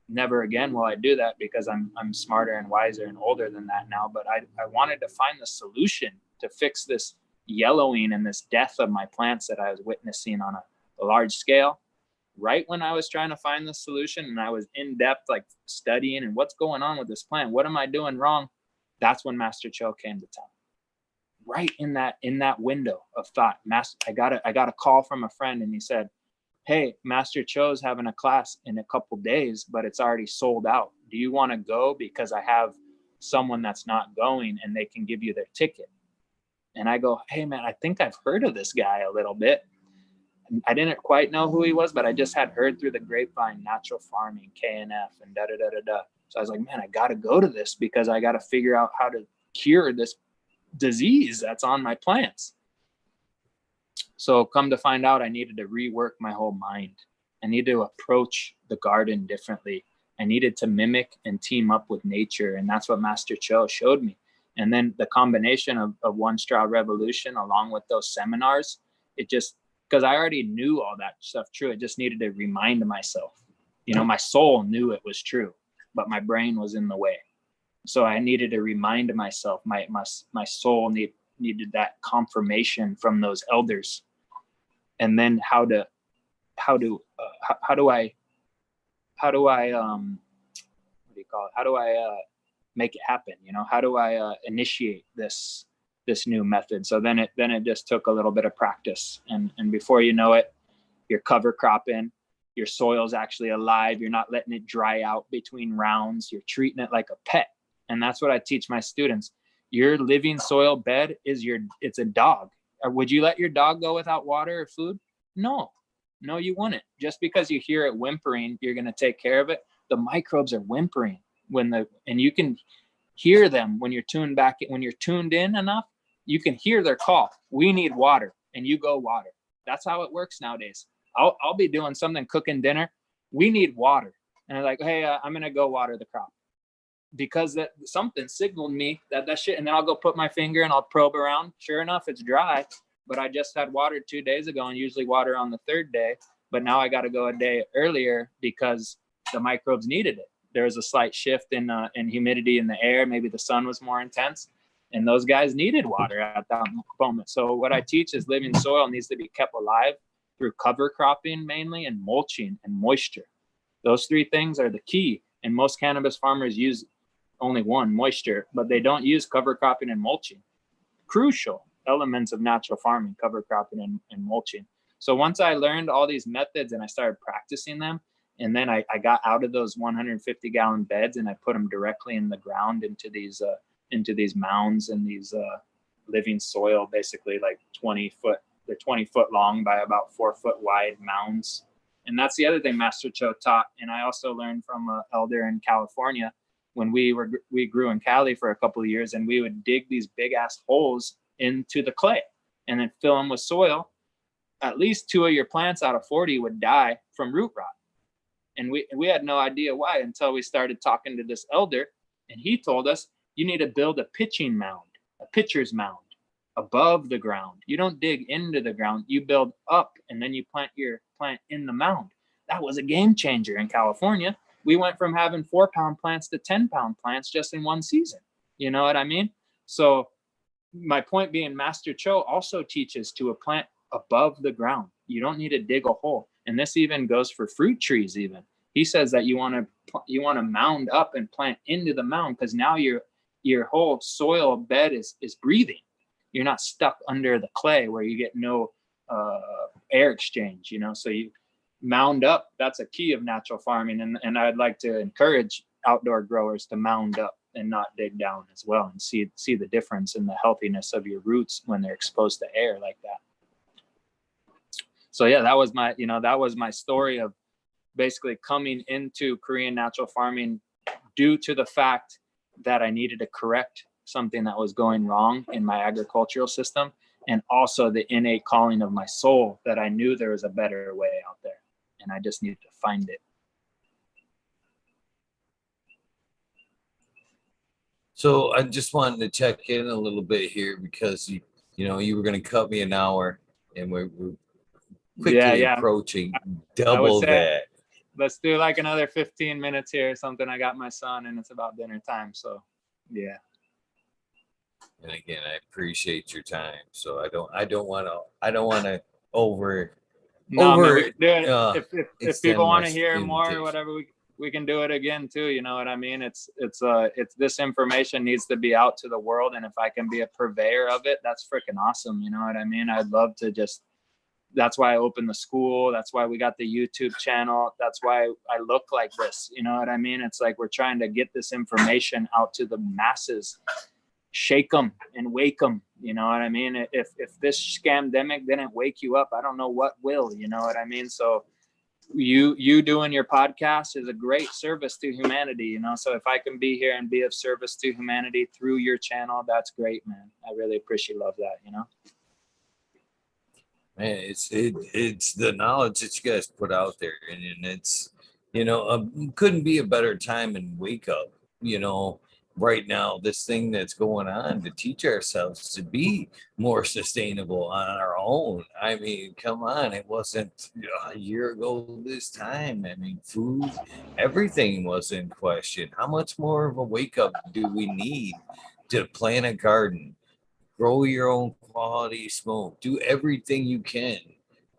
Never again will I do that because I'm smarter and wiser and older than that now. But I wanted to find the solution to fix this yellowing and this death of my plants that I was witnessing on a large scale. Right when I was trying to find the solution and I was in depth, like studying and what's going on with this plant, what am I doing wrong? That's when Master Cho came to town. Right in that window of thought, I got a call from a friend and he said, "Hey, Master Cho's having a class in a couple days, but it's already sold out. Do you want to go? Because I have someone that's not going and they can give you their ticket." And I go, "Hey man, I think I've heard of this guy a little bit." I didn't quite know who he was, but I just had heard through the grapevine, natural farming, KNF and da da da da da. So I was like, man, I got to go to this because I got to figure out how to cure this disease that's on my plants. So come to find out, I needed to rework my whole mind. I needed to approach the garden differently. I needed to mimic and team up with nature. And that's what Master Cho showed me. And then the combination of One Straw Revolution along with those seminars, it just, because I already knew all that stuff true. It just needed to remind myself. My soul knew it was true, but my brain was in the way. So I needed to remind myself, my soul needed that confirmation from those elders. And then how do I make it happen? How do I initiate this new method? So then it just took a little bit of practice, and before you know it, you're cover cropping. Your soil's actually alive. You're not letting it dry out between rounds. You're treating it like a pet. And that's what I teach my students. Your living soil bed it's a dog. Or would you let your dog go without water or food? No, you wouldn't. Just because you hear it whimpering, you're going to take care of it. The microbes are whimpering and you can hear them when you're tuned in enough, you can hear their call. We need water, and you go water. That's how it works nowadays. I'll be doing something, cooking dinner. We need water. And I'm like, hey, I'm going to go water the crop. Because that something signaled me that shit, and then I'll go put my finger and I'll probe around. Sure enough, it's dry, but I just had watered 2 days ago and usually water on the third day. But now I got to go a day earlier because the microbes needed it. There was a slight shift in humidity in the air. Maybe the sun was more intense, and those guys needed water at that moment. So what I teach is living soil needs to be kept alive through cover cropping mainly, and mulching and moisture. Those three things are the key. And most cannabis farmers use only one, moisture, but they don't use cover cropping and mulching. Crucial elements of natural farming, cover cropping and mulching. So once I learned all these methods and I started practicing them, and then I got out of those 150-gallon beds and I put them directly in the ground into these mounds and these living soil, basically like 20-foot. They're 20-foot long by about 4-foot wide mounds. And that's the other thing Master Cho taught. And I also learned from an elder in California when we grew in Cali for a couple of years, and we would dig these big ass holes into the clay and then fill them with soil. At least 2 of your plants out of 40 would die from root rot. And we had no idea why until we started talking to this elder, and he told us, you need to build a pitching mound, a pitcher's mound above the ground. You don't dig into the ground, you build up, and then you plant your plant in the mound. That was a game changer in California. We went from having 4-pound plants to 10-pound plants just in one season. You know what I mean? So my point being, Master Cho also teaches to a plant above the ground. You don't need to dig a hole. And this even goes for fruit trees even. He says that you want to mound up and plant into the mound, because now your whole soil bed is breathing. You're not stuck under the clay where you get no air exchange, you know. So you mound up. That's a key of natural farming. And I'd like to encourage outdoor growers to mound up and not dig down as well, and see the difference in the healthiness of your roots when they're exposed to air like that. So yeah, that was my story of basically coming into Korean natural farming due to the fact that I needed to correct something that was going wrong in my agricultural system, and also the innate calling of my soul that I knew there was a better way out there, and I just needed to find it. So I just wanted to check in a little bit here, because you were going to cut me an hour, and we're quickly approaching double that. Let's do like another 15 minutes here or something. I got my son, and it's about dinner time. So yeah. And again, I appreciate your time. So I don't want to over. If people want to hear more or whatever, we can do it again too. You know what I mean? It's this information needs to be out to the world, and if I can be a purveyor of it, that's freaking awesome. You know what I mean? I'd love to just. That's why I opened the school. That's why we got the YouTube channel. That's why I look like this. You know what I mean? It's like we're trying to get this information out to the masses, shake them and wake them. You know what I mean? If this scamdemic didn't wake you up, I don't know what will. You know what I mean? So you doing your podcast is a great service to humanity. You know, so if I can be here and be of service to humanity through your channel, that's great, man. I really appreciate love that. You know. Man, it's the knowledge that you guys put out there, and it's couldn't be a better time and wake up. Right now, this thing that's going on to teach ourselves to be more sustainable on our own. I mean, come on, it wasn't a year ago this time. I mean, food, everything was in question. How much more of a wake up do we need to plant a garden? Grow your own quality smoke. Do everything you can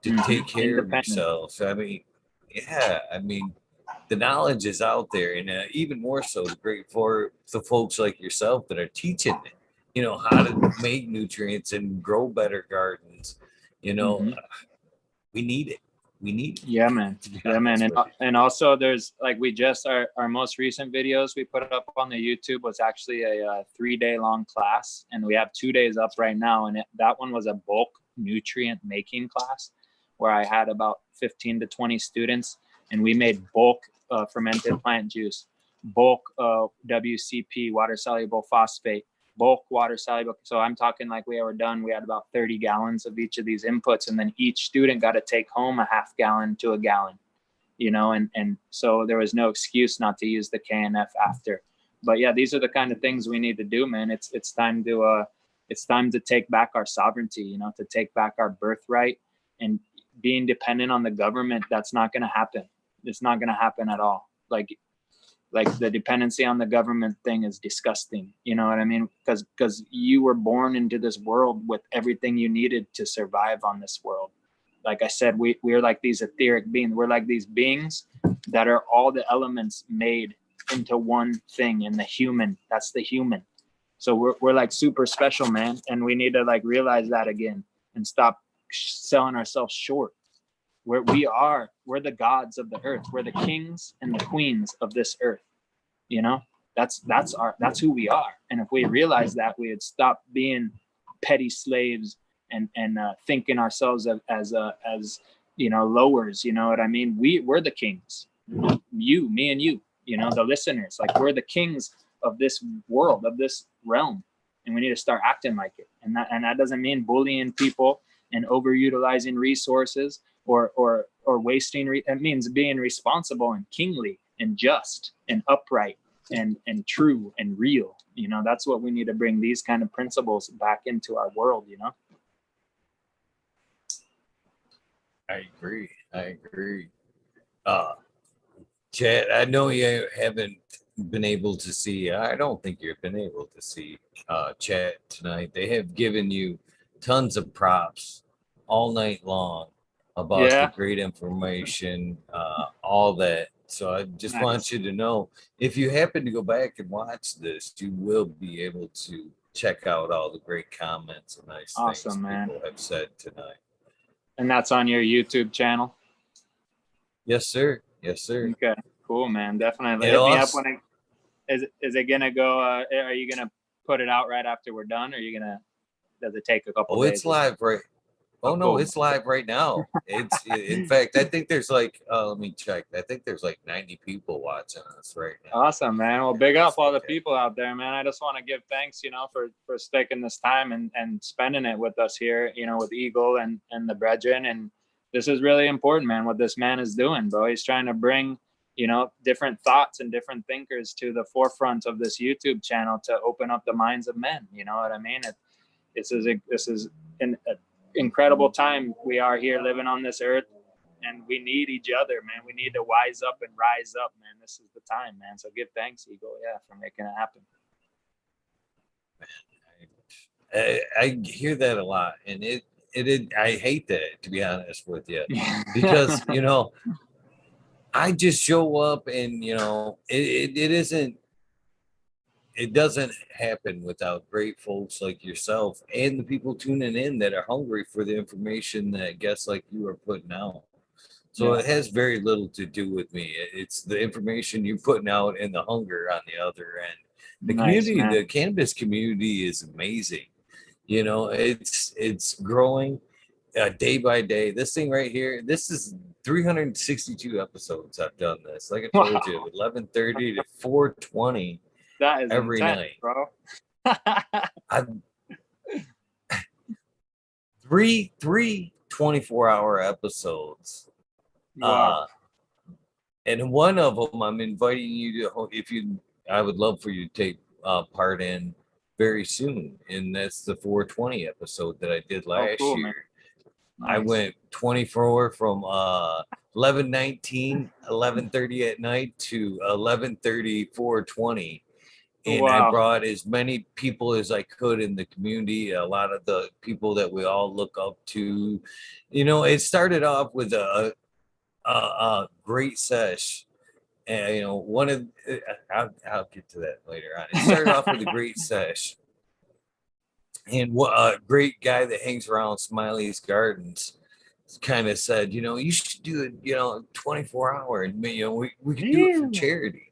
to take care of yourself. I mean, the knowledge is out there, and even more so, great for the folks like yourself that are teaching it. How to make nutrients and grow better gardens. We need it. We need it. Yeah, man. Yeah, man. And also there's like, our most recent videos we put up on the YouTube was actually a 3-day long class, and we have 2 days up right now. And that one was a bulk nutrient making class where I had about 15 to 20 students, and we made bulk fermented plant juice, bulk WCP, water soluble phosphate, bulk water soluble. So I'm talking like we had about 30 gallons of each of these inputs, and then each student got to take home a half gallon to a gallon, and so there was no excuse not to use the KNF after. But yeah, these are the kind of things we need to do, man. It's time to take back our sovereignty, to take back our birthright. And being dependent on the government, that's not going to happen. It's not going to happen at all. Like the dependency on the government thing is disgusting. You know what I mean? Because you were born into this world with everything you needed to survive on this world. Like I said, we're like these etheric beings. We're like these beings that are all the elements made into one thing. And the human, that's the human. So we're like super special, man. And we need to like realize that again and stop selling ourselves short. We're the gods of the earth. We're the kings and the queens of this earth. That's who we are. And if we realize that, we would stop being petty slaves and thinking ourselves as you know, lowers. You know what I mean? We're the kings. You, me, and you. You know, the listeners. Like, we're the kings of this world, of this realm, and we need to start acting like it. And that doesn't mean bullying people and overutilizing resources or wasting. It means being responsible and kingly and just and upright and true and real. You know, that's what we need to bring these kind of principles back into our world. You know. I agree. Chad, I know you haven't been able to see, I don't think you've been able to see Chad tonight. They have given you tons of props all night long about the Yeah. great information, all that. So I just want you to know, if you happen to go back and watch this, you will be able to check out all the great comments and nice things people have said tonight. And that's on your YouTube channel? Yes, sir. Yes, sir. Okay, cool, man. Definitely hit me up when it is it gonna go. Are you gonna put it out right after we're done, or are you gonna? Does it take a couple days? It's live right. Oh no, it's live right now. It's in fact, I think there's like let me check. I think there's like 90 people watching us right now. Awesome, man. Well, big up all the people out there, man. I just want to give thanks, you know, for taking this time and spending it with us here, you know, with Eagle and the brethren. And this is really important, man, what this man is doing, bro. He's trying to bring, you know, different thoughts and different thinkers to the forefront of this YouTube channel to open up the minds of men. You know what I mean? This is an incredible time we are here living on this earth, and we need each other, man. We need to wise up and rise up, man. This is the time, man. So give thanks, Eagle, for making it happen. I hear that a lot, and I hate that, to be honest with you, because you know, I just show up and you know it doesn't happen without great folks like yourself and the people tuning in that are hungry for the information that guests like you are putting out. So it has very little to do with me. It's the information you're putting out and the hunger on the other end. The community, the cannabis community is amazing. You know, it's growing day by day. This thing right here, this is 362 episodes I've done this. Like I told you, 11:30 to 4:20. That is every intense, night, bro. I've three 24-hour episodes. Wow. And one of them I'm inviting you to, I would love for you to take part in very soon. And that's the 420 episode that I did last year. Nice. I went 24 from 11:19, 11:30 at night to 11:30, 420. And I brought as many people as I could in the community, a lot of the people that we all look up to. You know, it started off with a great sesh. And, you know, I'll get to that later on. It started off with a great sesh. And what a great guy that hangs around Smiley's Gardens kind of said, you know, you should do it, you know, 24-hour. And, you know, we could do it for charity.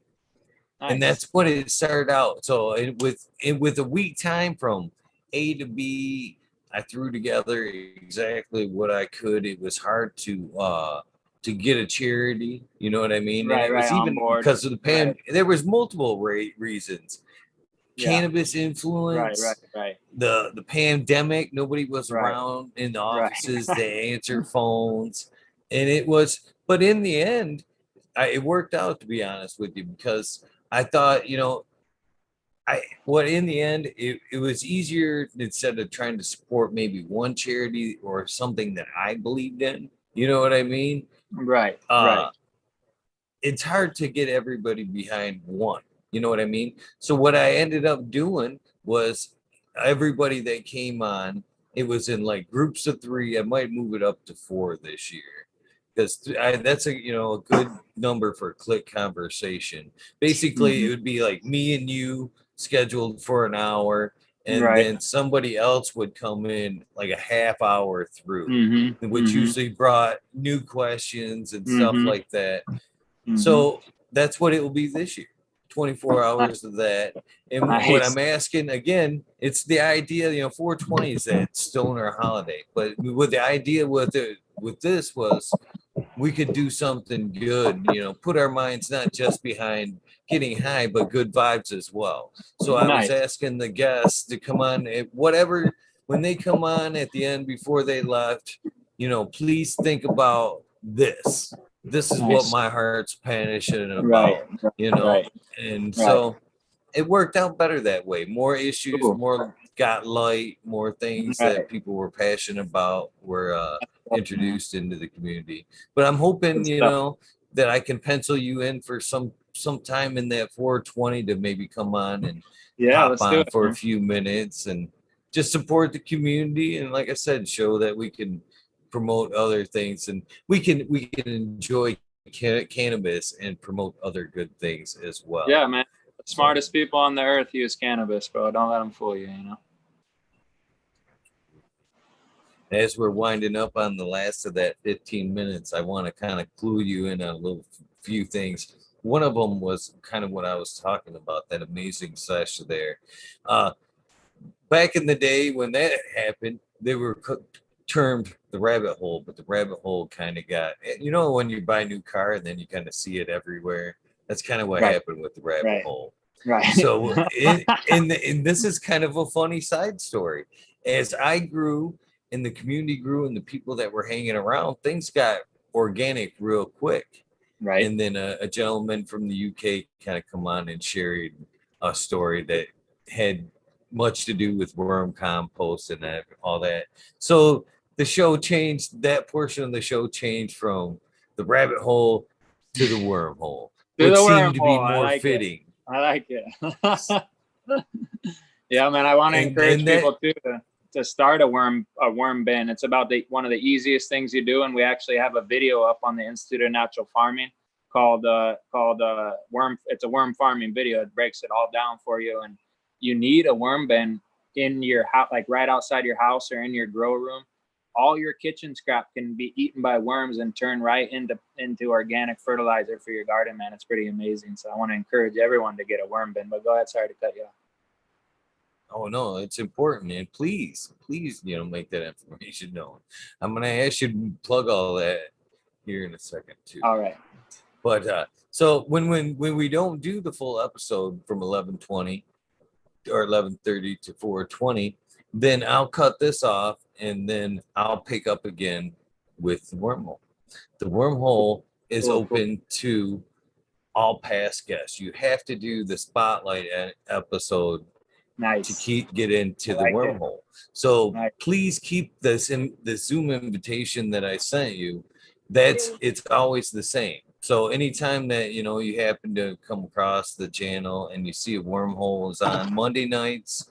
Nice. And that's what it started out. So with a week time from A to B, I threw together exactly what I could. It was hard to get a charity, you know what I mean? Right, and it was even because of the there was multiple reasons. Cannabis influence, right. The pandemic, nobody was around in the offices to answer phones. And it was, but in the end, it worked out, to be honest with you, because I thought, you know, in the end, it was easier instead of trying to support maybe one charity or something that I believed in. You know what I mean? Right. It's hard to get everybody behind one. You know what I mean? So what I ended up doing was everybody that came on, it was in like groups of 3. I might move it up to 4 this year, because that's a good number for a click conversation. Basically, it would be like me and you scheduled for an hour, and then somebody else would come in like a half hour through, which usually brought new questions and stuff like that. So that's what it will be this year. 24 hours of that. And what I'm asking again, it's the idea, 420 is that stoner holiday, but with the idea with this was we could do something good, put our minds not just behind getting high, but good vibes as well. So I was asking the guests to come on, whatever, when they come on at the end before they left, please think about this. This is what my heart's passionate about, and so it worked out better that way. More issues, more got light, more things that people were passionate about were introduced into the community. But I'm hoping, that I can pencil you in for some time in that 420 to maybe come on and hop on for a few minutes and just support the community. And like I said, show that we can promote other things and we can enjoy cannabis and promote other good things as well. Yeah, man. The smartest people on the earth use cannabis, bro. Don't let them fool you, As we're winding up on the last of that 15 minutes, I want to kind of clue you in on a few things. One of them was kind of what I was talking about, that amazing sesh there. Back in the day when that happened, they were termed the rabbit hole, but the rabbit hole kind of got, when you buy a new car and then you kind of see it everywhere. That's kind of what happened with the rabbit hole. Right. So, and this is kind of a funny side story. As I grew and the community grew and the people that were hanging around, things got organic real quick. Right. And then a gentleman from the UK kind of come on and shared a story that had much to do with worm compost and all that. So the show changed, that portion of the show changed from the rabbit hole to the wormhole, which seemed to be more fitting. I like it. Yeah, man. I want to encourage people to start a worm bin. It's about one of the easiest things you do, and we actually have a video up on the Institute of Natural Farming called worm. It's a worm farming video. It breaks it all down for you, and you need a worm bin in your house, like right outside your house or in your grow room. All your kitchen scrap can be eaten by worms and turned right into organic fertilizer for your garden, man. It's pretty amazing. So I want to encourage everyone to get a worm bin. But go ahead, sorry to cut you off. Oh no, it's important, and please, make that information known. I'm gonna ask you to plug all that here in a second too. All right. But so when we don't do the full episode from 11:20 or 11:30 to 4:20, then I'll cut this off and then I'll pick up again with the wormhole. The wormhole is open to all past guests. You have to do the spotlight episode to get into the wormhole. So please keep this in the Zoom invitation that I sent you. It's always the same. So anytime that you happen to come across the channel and you see a wormhole is on Monday nights,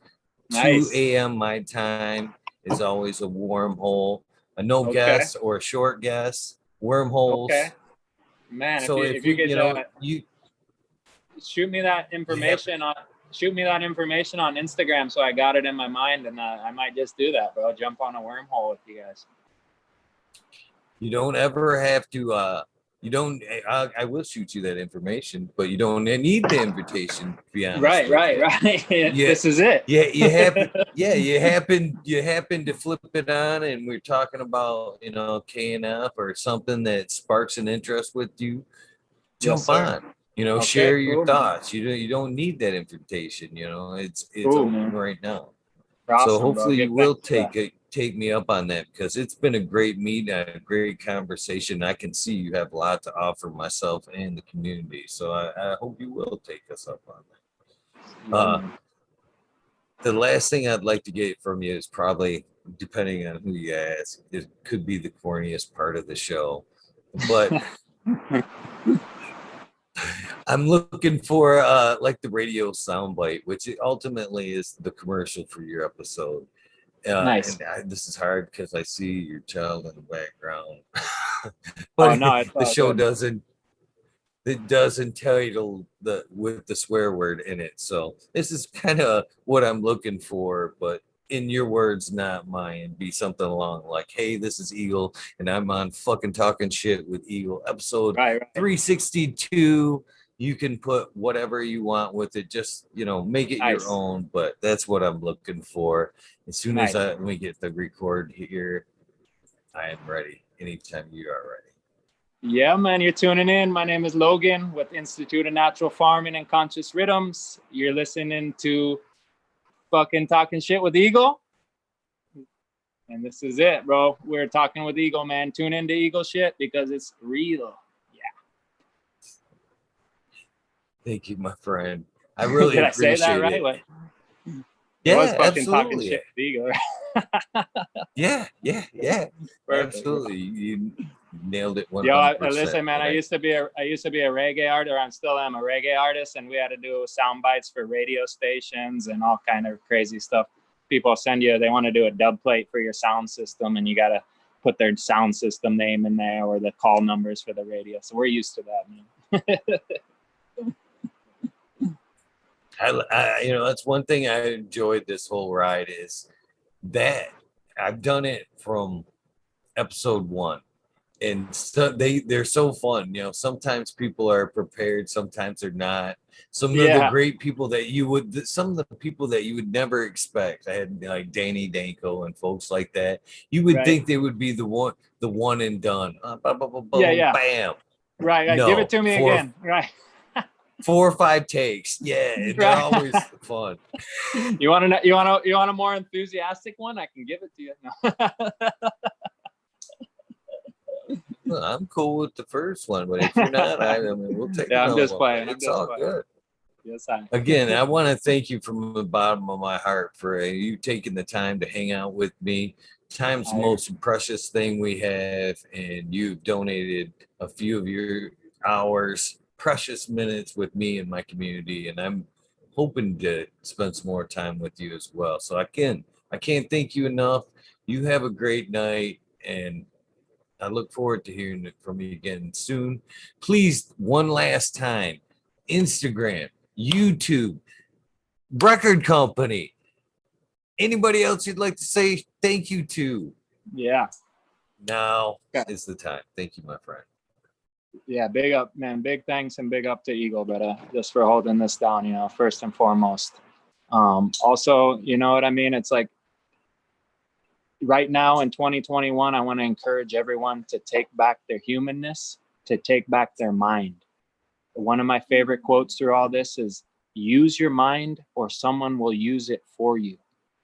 2 a.m. my time is always a wormhole. A no guess or a short guess. Wormholes. Okay. Man, so if you could shoot me that information on Instagram, so I got it in my mind, and I might just do that, bro. Jump on a wormhole with you guys. You don't ever have to. I will shoot you that information, but you don't need the invitation. To be honest, right. Yeah, this is it. Yeah, you happen to flip it on, and we're talking about KNF or something that sparks an interest with you. Jump on. Share your thoughts. You don't need that invitation. It's open right now. Awesome, so hopefully you will take me up on that, because it's been a great meet, a great conversation. I can see you have a lot to offer myself and the community. So I hope you will take us up on that. The last thing I'd like to get from you is probably, depending on who you ask, it could be the corniest part of the show, but I'm looking for like the radio soundbite, which ultimately is the commercial for your episode. Nice. And this is hard because I see your child in the background, but the show doesn't tell you with the swear word in it. So this is kind of what I'm looking for, but in your words, not mine. Be something along like, "Hey, this is Eagle, and I'm on fucking Talking Shit with Eagle, episode 362. you can put whatever you want with it. Just, make it your Nice. own. But that's what I'm looking for. As soon as Nice. we get the record here, I am ready. Anytime you are ready. Yeah, man, you're tuning in. My name is Logan with Institute of Natural Farming and Conscious Riddims. You're listening to fucking Talking Shit with Eagle. And this is it, bro. We're talking with Eagle, man. Tune into Eagle shit because it's real. Yeah. Thank you, my friend. I really Did I appreciate say that right? it. What? Yeah, It was fucking talking absolutely. shit with Eagle. Yeah. Perfect, Absolutely. You nailed it Yo, 100%. listen, man. I used to be a reggae artist, or I still am a reggae artist, and we had to do sound bites for radio stations and all kind of crazy stuff. People send you, they want to do a dub plate for your sound system, and you got to put their sound system name in there or the call numbers for the radio. So we're used to that, man. That's one thing I enjoyed this whole ride is that I've done it from episode 1, and so they're so fun. Sometimes people are prepared, sometimes they're not. Some of the great people some of the people that you would never expect. I had like Danny Danko and folks like that. You would think they would be the one and done. Bam. Right. No, Give it to me again. Right. 4 or 5 takes. Yeah, they're always fun. You want a more enthusiastic one? I can give it to you. No. Well, I'm cool with the first one, but if you're not, I mean, we'll take I'm another just one. playing. It's all good. Yes, Again, I want to thank you from the bottom of my heart for you taking the time to hang out with me. Time's the most precious thing we have, and you've donated a few of your hours, precious minutes with me and my community, and I'm hoping to spend some more time with you as well. So I can't thank you enough. You have a great night, and I look forward to hearing it from you again soon. Please, one last time, Instagram, YouTube, record company, anybody else you'd like to say thank you to? Yeah. Now is the time. Thank you, my friend. Yeah, big up, man. Big thanks and big up to Eagle, but just for holding this down, first and foremost. Also, you know what I mean? It's like right now in 2021, I want to encourage everyone to take back their humanness, to take back their mind. One of my favorite quotes through all this is, use your mind or someone will use it for you.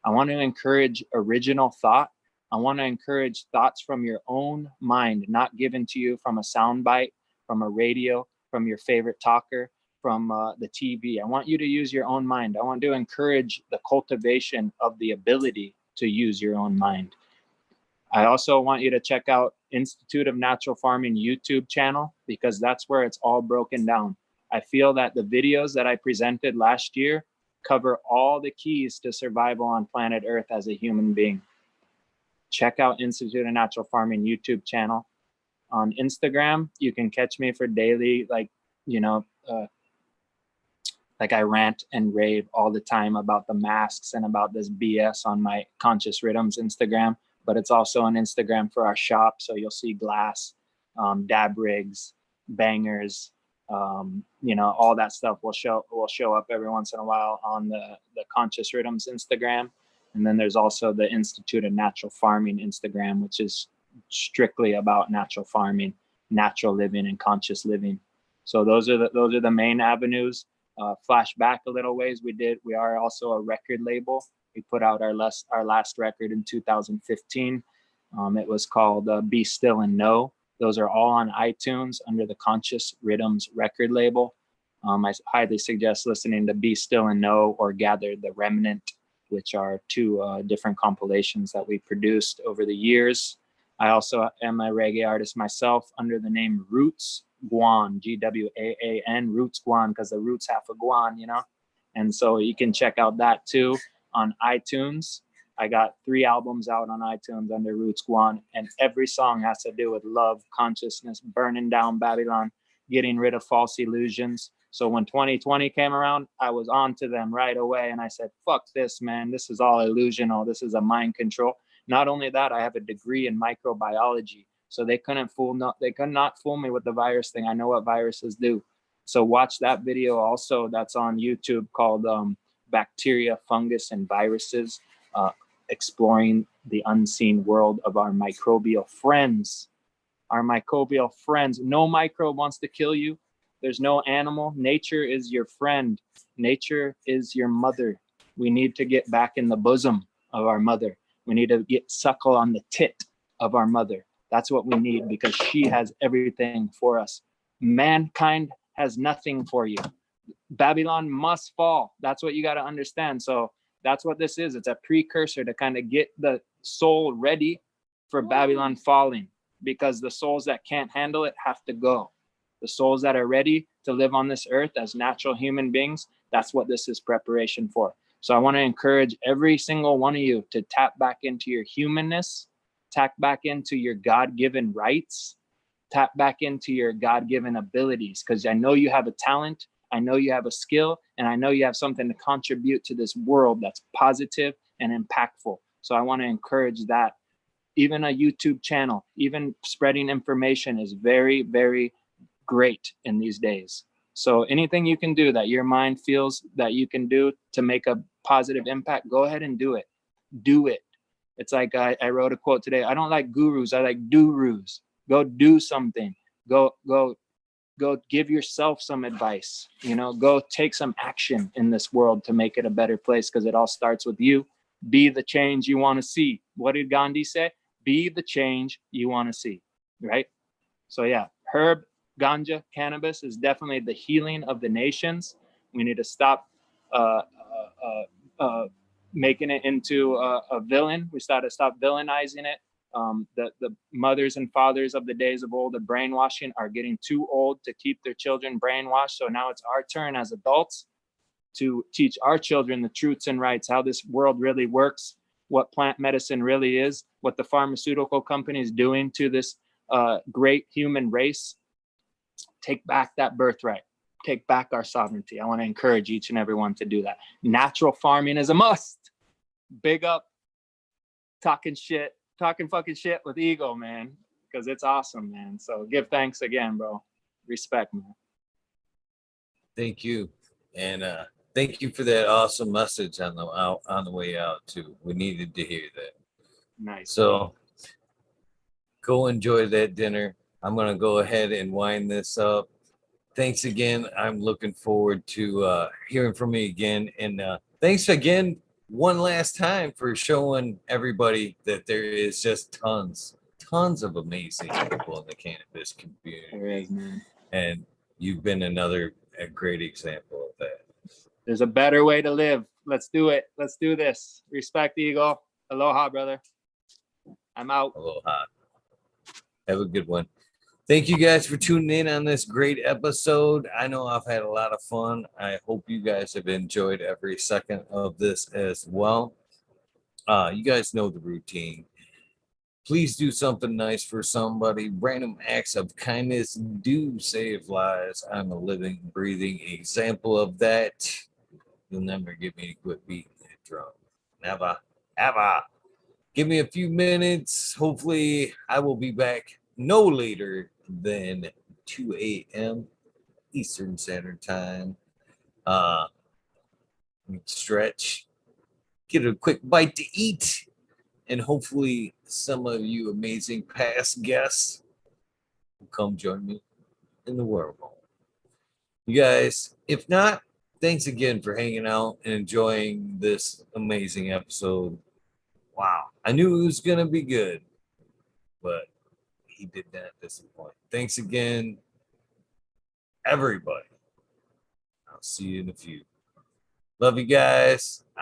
I want to encourage original thought. I want to encourage thoughts from your own mind, not given to you from a soundbite, from a radio, from your favorite talker, from the TV. I want you to use your own mind. I want to encourage the cultivation of the ability to use your own mind. I also want you to check out Institute of Natural Farming YouTube channel, because that's where it's all broken down. I feel that the videos that I presented last year cover all the keys to survival on planet Earth as a human being. Check out Institute of Natural Farming YouTube channel. On Instagram, you can catch me for daily, like I rant and rave all the time about the masks and about this BS on my Conscious Riddims Instagram. But it's also an Instagram for our shop. So you'll see glass, dab rigs, bangers, all that stuff will show up every once in a while on the Conscious Riddims Instagram. And then there's also the Institute of Natural Farming Instagram, which is strictly about natural farming, natural living, and conscious living. So those are the main avenues. Flashback a little ways, we are also a record label. We put out our last record in 2015. It was called Be Still and Know. Those are all on iTunes under the Conscious Riddims record label. I highly suggest listening to Be Still and Know or Gather the Remnant, which are two different compilations that we produced over the years. I also am a reggae artist myself under the name Roots Guan, Gwaan, Roots Guan, because the roots half a guan, And so you can check out that too on iTunes. I got 3 albums out on iTunes under Roots Guan, and every song has to do with love, consciousness, burning down Babylon, getting rid of false illusions. So when 2020 came around, I was on to them right away, and I said, fuck this, man. This is all illusional. This is a mind control. Not only that, I have a degree in microbiology. So they could not fool me with the virus thing. I know what viruses do. So watch that video also. That's on YouTube, called Bacteria, Fungus, and Viruses, exploring the unseen world of our microbial friends. Our microbial friends. No microbe wants to kill you. There's no animal. Nature is your friend. Nature is your mother. We need to get back in the bosom of our mother. We need to get suckle on the tit of our mother. That's what we need, because she has everything for us. Mankind has nothing for you. Babylon must fall. That's what you got to understand. So that's what this is. It's a precursor to kind of get the soul ready for Babylon falling, because the souls that can't handle it have to go. The souls that are ready to live on this earth as natural human beings, that's what this is preparation for. So I want to encourage every single one of you to tap back into your humanness, tap back into your God-given rights, tap back into your God-given abilities, because I know you have a talent, I know you have a skill, and I know you have something to contribute to this world that's positive and impactful. So I want to encourage that. Even a YouTube channel, even spreading information is very, very great in these days. So anything you can do that your mind feels that you can do to make a positive impact, go ahead and do it. Do it. It's like I wrote a quote today. I don't like gurus. I like do's. Go do something. Go give yourself some advice. Go take some action in this world to make it a better place, because it all starts with you. Be the change you want to see. What did Gandhi say? Be the change you want to see, right? So yeah, herb, ganja, cannabis is definitely the healing of the nations. We need to stop making it into a villain. We got to stop villainizing it. The mothers and fathers of the days of old, the brainwashing, are getting too old to keep their children brainwashed. So now it's our turn as adults to teach our children the truths and rights, how this world really works, what plant medicine really is, what the pharmaceutical company is doing to this great human race. Take back that birthright. Take back our sovereignty. I want to encourage each and every one to do that. Natural farming is a must. Big up talking fucking shit with ego, man, because it's awesome, man. So give thanks again, bro. Respect, man. Thank you. And thank you for that awesome message on the way out too. We needed to hear that. Nice. So go enjoy that dinner. I'm gonna go ahead and wind this up. Thanks again. I'm looking forward to hearing from you again. And thanks again one last time for showing everybody that there is just tons of amazing people in the cannabis community. There is, man. And you've been a great example of that. There's a better way to live. Let's do it. Let's do this. Respect, Eagle. Aloha, brother. I'm out. Aloha. Have a good one. Thank you guys for tuning in on this great episode. I know I've had a lot of fun. I hope you guys have enjoyed every second of this as well. You guys know the routine. Please do something nice for somebody. Random acts of kindness do save lives. I'm a living, breathing example of that. You'll never get me to quit beating that drum. Never, ever. Give me a few minutes. Hopefully, I will be back no later than 2 a.m. Eastern Standard Time. Stretch, get a quick bite to eat, and hopefully some of you amazing past guests will come join me in the wormhole. You guys, if not, thanks again for hanging out and enjoying this amazing episode. Wow, I knew it was going to be good, but he did not disappoint. Thanks again, everybody. I'll see you in a few. Love you guys.